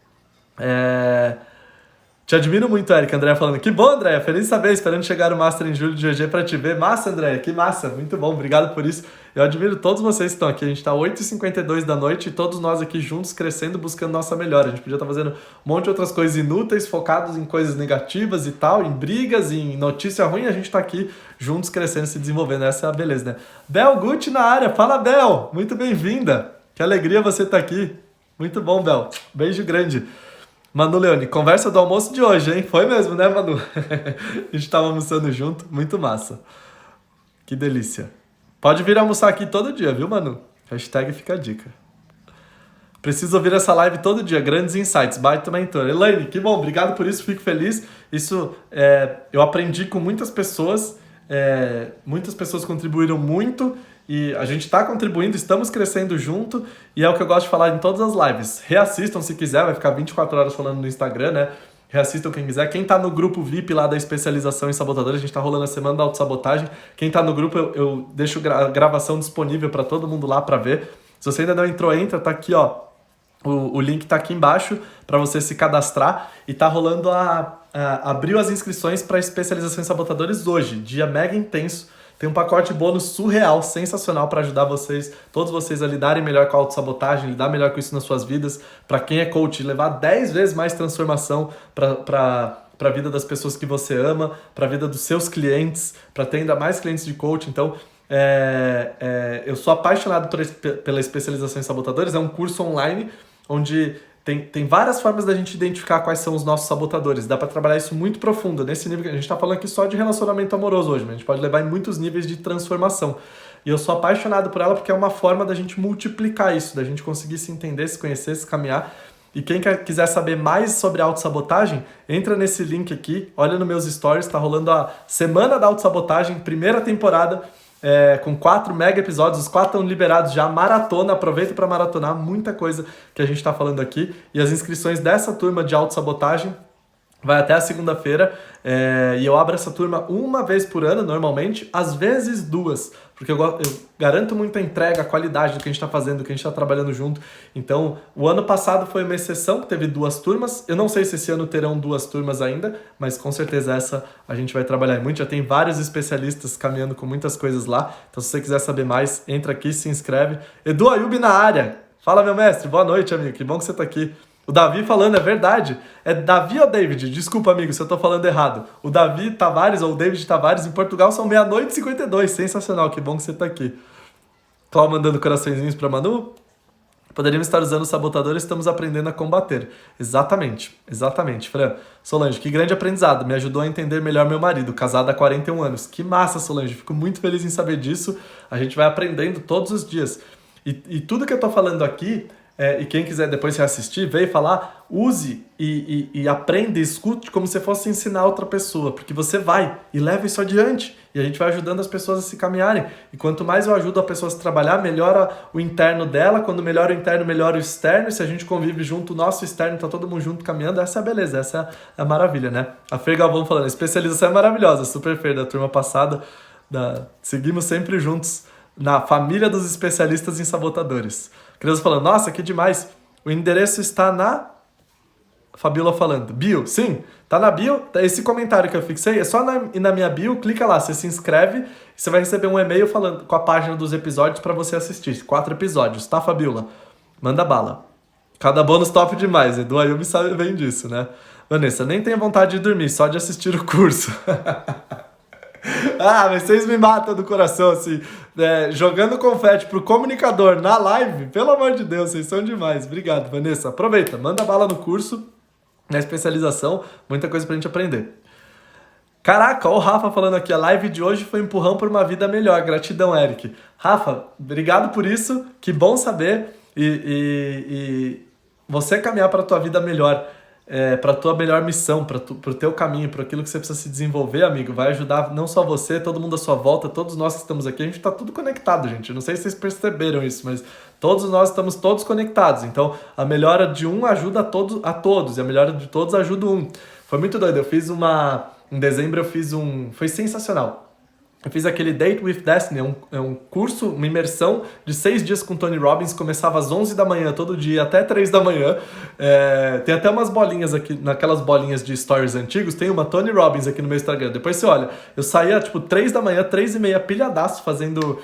Te admiro muito, Eric. Andréia falando, que bom, Andréia, feliz de saber, esperando chegar o Master em julho de GG pra te ver. Massa, Andréia, que massa, muito bom, obrigado por isso. Eu admiro todos vocês que estão aqui, a gente tá 8h52 da noite e todos nós aqui juntos crescendo, buscando nossa melhora. A gente podia estar fazendo um monte de outras coisas inúteis, focados em coisas negativas e tal, em brigas, em notícia ruim, a gente tá aqui juntos crescendo, se desenvolvendo, essa é a beleza, né? Bel Gucci na área, fala Bel, muito bem-vinda, que alegria você estar aqui, muito bom, Bel, beijo grande. Manu Leone, conversa do almoço de hoje, hein? Foi mesmo, né, Manu? A gente tava almoçando junto, muito massa. Que delícia. Pode vir almoçar aqui todo dia, viu, Manu? Hashtag fica a dica. Preciso ouvir essa live todo dia, grandes insights, baita mentor. Elaine, que bom, obrigado por isso, fico feliz. Isso, eu aprendi com muitas pessoas contribuíram muito, e a gente está contribuindo, estamos crescendo junto, e é o que eu gosto de falar em todas as lives. Reassistam se quiser, vai ficar 24 horas falando no Instagram, né? Reassistam quem quiser. Quem tá no grupo VIP lá da especialização em sabotadores, a gente tá rolando a semana da autossabotagem. Quem tá no grupo, eu deixo a gravação disponível para todo mundo lá para ver. Se você ainda não entrou, entra, tá aqui, ó. O link tá aqui embaixo para você se cadastrar, e tá rolando abriu as inscrições para especialização em sabotadores hoje, dia mega intenso. Tem um pacote bônus surreal, sensacional, para ajudar todos vocês a lidarem melhor com a autossabotagem, lidar melhor com isso nas suas vidas. Para quem é coach, levar 10 vezes mais transformação para a vida das pessoas que você ama, para a vida dos seus clientes, para ter ainda mais clientes de coach. Então, eu sou apaixonado pela especialização em sabotadores. É um curso online onde tem várias formas da gente identificar quais são os nossos sabotadores. Dá para trabalhar isso muito profundo. Nesse nível, a gente está falando aqui só de relacionamento amoroso hoje, mas a gente pode levar em muitos níveis de transformação. E eu sou apaixonado por ela porque é uma forma da gente multiplicar isso, da gente conseguir se entender, se conhecer, se caminhar. E quem quiser saber mais sobre autossabotagem, entra nesse link aqui, olha nos meus stories, está rolando a Semana da Autossabotagem, primeira temporada, com 4 mega episódios, os 4 estão liberados já, maratona, aproveita para maratonar, muita coisa que a gente está falando aqui, e as inscrições dessa turma de autossabotagem vai até a segunda-feira, e eu abro essa turma uma vez por ano, normalmente, às vezes 2, porque eu garanto muita entrega, a qualidade do que a gente está fazendo, do que a gente está trabalhando junto. Então, o ano passado foi uma exceção, que teve 2 turmas, eu não sei se esse ano terão 2 turmas ainda, mas com certeza essa a gente vai trabalhar muito, já tem vários especialistas caminhando com muitas coisas lá, então se você quiser saber mais, entra aqui, se inscreve. Edu Ayub na área, fala meu mestre, boa noite amigo, que bom que você está aqui. O Davi falando, é verdade. É Davi ou David? Desculpa, amigo, se eu tô falando errado. O Davi Tavares ou o David Tavares em Portugal são 00:52. Sensacional, que bom que você tá aqui. Cláudio mandando coraçõezinhos pra Manu. Poderíamos estar usando os sabotadores, estamos aprendendo a combater. Exatamente, exatamente, Fran. Solange, que grande aprendizado, me ajudou a entender melhor meu marido, casado há 41 anos. Que massa, Solange, fico muito feliz em saber disso. A gente vai aprendendo todos os dias. E tudo que eu tô falando aqui, e quem quiser depois reassistir, veio falar, use e aprenda e escute como se fosse ensinar outra pessoa, porque você vai e leva isso adiante. E a gente vai ajudando as pessoas a se caminharem. E quanto mais eu ajudo a pessoa a se trabalhar, melhora o interno dela. Quando melhora o interno, melhora o externo. E se a gente convive junto, o nosso externo tá todo mundo junto caminhando. Essa é a beleza, essa é a maravilha, né? A Fer Galvão falando, a especialização é maravilhosa, super Fer, da turma passada. Seguimos sempre juntos na família dos especialistas em sabotadores. Criança falando, nossa, que demais. O endereço está na... Fabiola falando, bio, sim, tá na bio, esse comentário que eu fixei, é só ir na minha bio, clica lá, você se inscreve, e você vai receber um e-mail falando com a página dos episódios pra você assistir, 4 episódios, tá, Fabiola? Manda bala. Cada bônus top demais, Edu Ayumi sabe bem disso, né? Vanessa, nem tenho vontade de dormir, só de assistir o curso. Ah, mas vocês me matam do coração, assim, jogando confete pro comunicador na live, pelo amor de Deus, vocês são demais. Obrigado, Vanessa. Aproveita, manda bala no curso, na especialização, muita coisa pra gente aprender. Caraca, ó o Rafa falando aqui, a live de hoje foi um empurrão por uma vida melhor. Gratidão, Eric. Rafa, obrigado por isso, que bom saber. E você caminhar pra tua vida melhor, pra tua melhor missão, pro teu caminho, pro aquilo que você precisa se desenvolver, amigo, vai ajudar não só você, todo mundo à sua volta, todos nós que estamos aqui, a gente tá tudo conectado, gente. Eu não sei se vocês perceberam isso, mas todos nós estamos todos conectados. Então, a melhora de um ajuda a todos, e a melhora de todos ajuda um. Foi muito doido, eu fiz em dezembro eu fiz foi sensacional. Eu fiz aquele Date with Destiny, é um curso, uma imersão de 6 dias com Tony Robbins, começava às 11 da manhã, todo dia, até 3 da manhã. Tem até umas bolinhas aqui, naquelas bolinhas de stories antigos, tem uma Tony Robbins aqui no meu Instagram. Depois você olha, eu saía tipo 3 da manhã, 3 e meia, pilhadaço, fazendo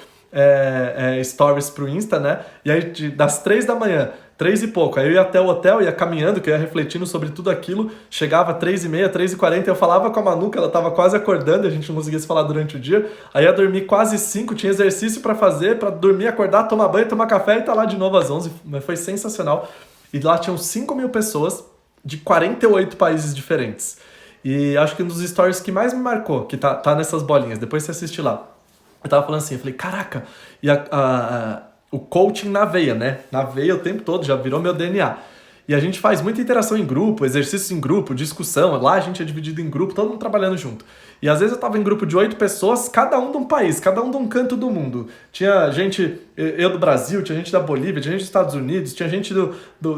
stories pro Insta, né? E aí das 3 da manhã, 3 e pouco, aí eu ia até o hotel, ia caminhando, que eu ia refletindo sobre tudo aquilo, chegava 3 e meia, 3 e 40, eu falava com a Manu, que ela tava quase acordando, a gente não conseguia se falar durante o dia, aí ia dormir quase 5, tinha exercício pra fazer, pra dormir, acordar, tomar banho, tomar café e tá lá de novo às 11, mas foi sensacional. E lá tinham 5.000 pessoas de 48 países diferentes. E acho que um dos stories que mais me marcou, que tá nessas bolinhas, depois você assiste lá. Eu tava falando assim, eu falei, caraca, e o coaching na veia, né? Na veia o tempo todo, já virou meu DNA. E a gente faz muita interação em grupo, exercícios em grupo, discussão. Lá a gente é dividido em grupo, todo mundo trabalhando junto. E às vezes eu tava em grupo de 8 pessoas, cada um de um país, cada um de um canto do mundo. Tinha gente, eu do Brasil, tinha gente da Bolívia, tinha gente dos Estados Unidos, tinha gente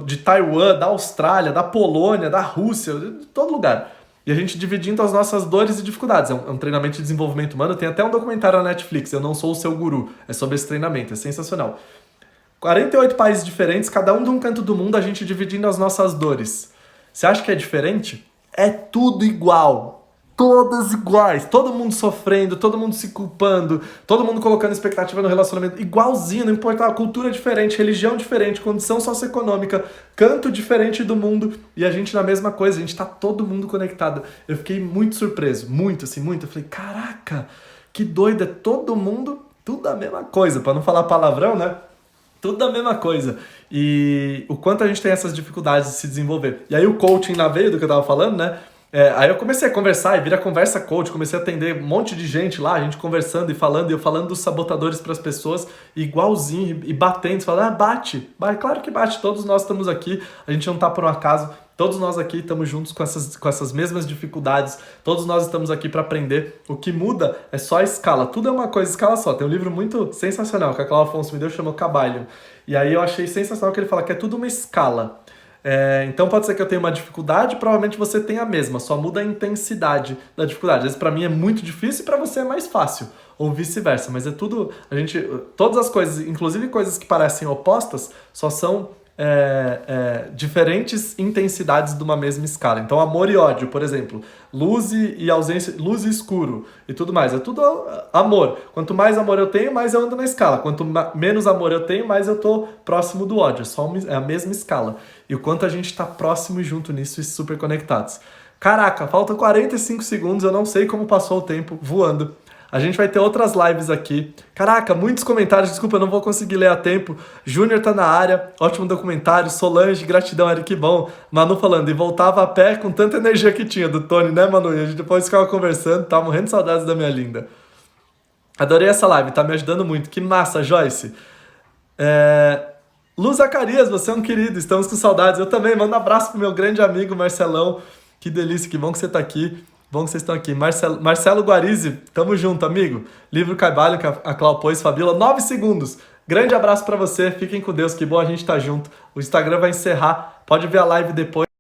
de Taiwan, da Austrália, da Polônia, da Rússia, de todo lugar. E a gente dividindo as nossas dores e dificuldades. É um treinamento de desenvolvimento humano. Tem até um documentário na Netflix, Eu Não Sou o Seu Guru. É sobre esse treinamento, é sensacional. 48 países diferentes, cada um de um canto do mundo, a gente dividindo as nossas dores. Você acha que é diferente? É tudo igual. Todas iguais. Todo mundo sofrendo, todo mundo se culpando, todo mundo colocando expectativa no relacionamento. Igualzinho, não importa, cultura diferente, religião diferente, condição socioeconômica, canto diferente do mundo. E a gente na mesma coisa, a gente tá todo mundo conectado. Eu fiquei muito surpreso, muito assim, muito. Eu falei, caraca, que doido, é todo mundo, tudo a mesma coisa. Pra não falar palavrão, né? Tudo a mesma coisa. E o quanto a gente tem essas dificuldades de se desenvolver. E aí o coaching na veia do que eu tava falando, né? Aí eu comecei a conversar e vira conversa coach, comecei a atender um monte de gente lá, a gente conversando e falando, e eu falando dos sabotadores para as pessoas, igualzinho, e batendo, falando, bate, claro que bate, todos nós estamos aqui, a gente não tá por um acaso, todos nós aqui estamos juntos com essas mesmas dificuldades, todos nós estamos aqui para aprender, o que muda é só a escala, tudo é uma coisa, escala só. Tem um livro muito sensacional que a Cláudia Afonso me deu, chamou Cabalho, e aí eu achei sensacional que ele fala que é tudo uma escala. Então pode ser que eu tenha uma dificuldade, provavelmente você tem a mesma, só muda a intensidade da dificuldade. Às vezes pra mim é muito difícil e pra você é mais fácil, ou vice-versa, mas é tudo, todas as coisas, inclusive coisas que parecem opostas, só são diferentes intensidades de uma mesma escala. Então amor e ódio, por exemplo, luz e ausência, luz e escuro e tudo mais, é tudo amor. Quanto mais amor eu tenho, mais eu ando na escala. Quanto menos amor eu tenho, mais eu tô próximo do ódio. É a mesma escala. E o quanto a gente tá próximo e junto nisso e super conectados. Caraca, faltam 45 segundos, eu não sei como passou o tempo voando. A gente vai ter outras lives aqui. Caraca, muitos comentários, desculpa, eu não vou conseguir ler a tempo. Júnior tá na área, ótimo documentário. Solange, gratidão, Eric, bom. Manu falando, e voltava a pé com tanta energia que tinha do Tony, né, Manu? E a gente depois ficava conversando, tava morrendo de saudades da minha linda. Adorei essa live, tá me ajudando muito. Que massa, Joyce. Lu Zacarias, você é um querido, estamos com saudades. Eu também, mando um abraço pro meu grande amigo Marcelão. Que delícia, que bom que você tá aqui. Bom que vocês estão aqui. Marcelo Guarizzi, tamo junto, amigo. Livro Carvalho, que a Clau pôs, Fabiola, 9 segundos. Grande abraço pra você, fiquem com Deus, que bom a gente tá junto. O Instagram vai encerrar, pode ver a live depois.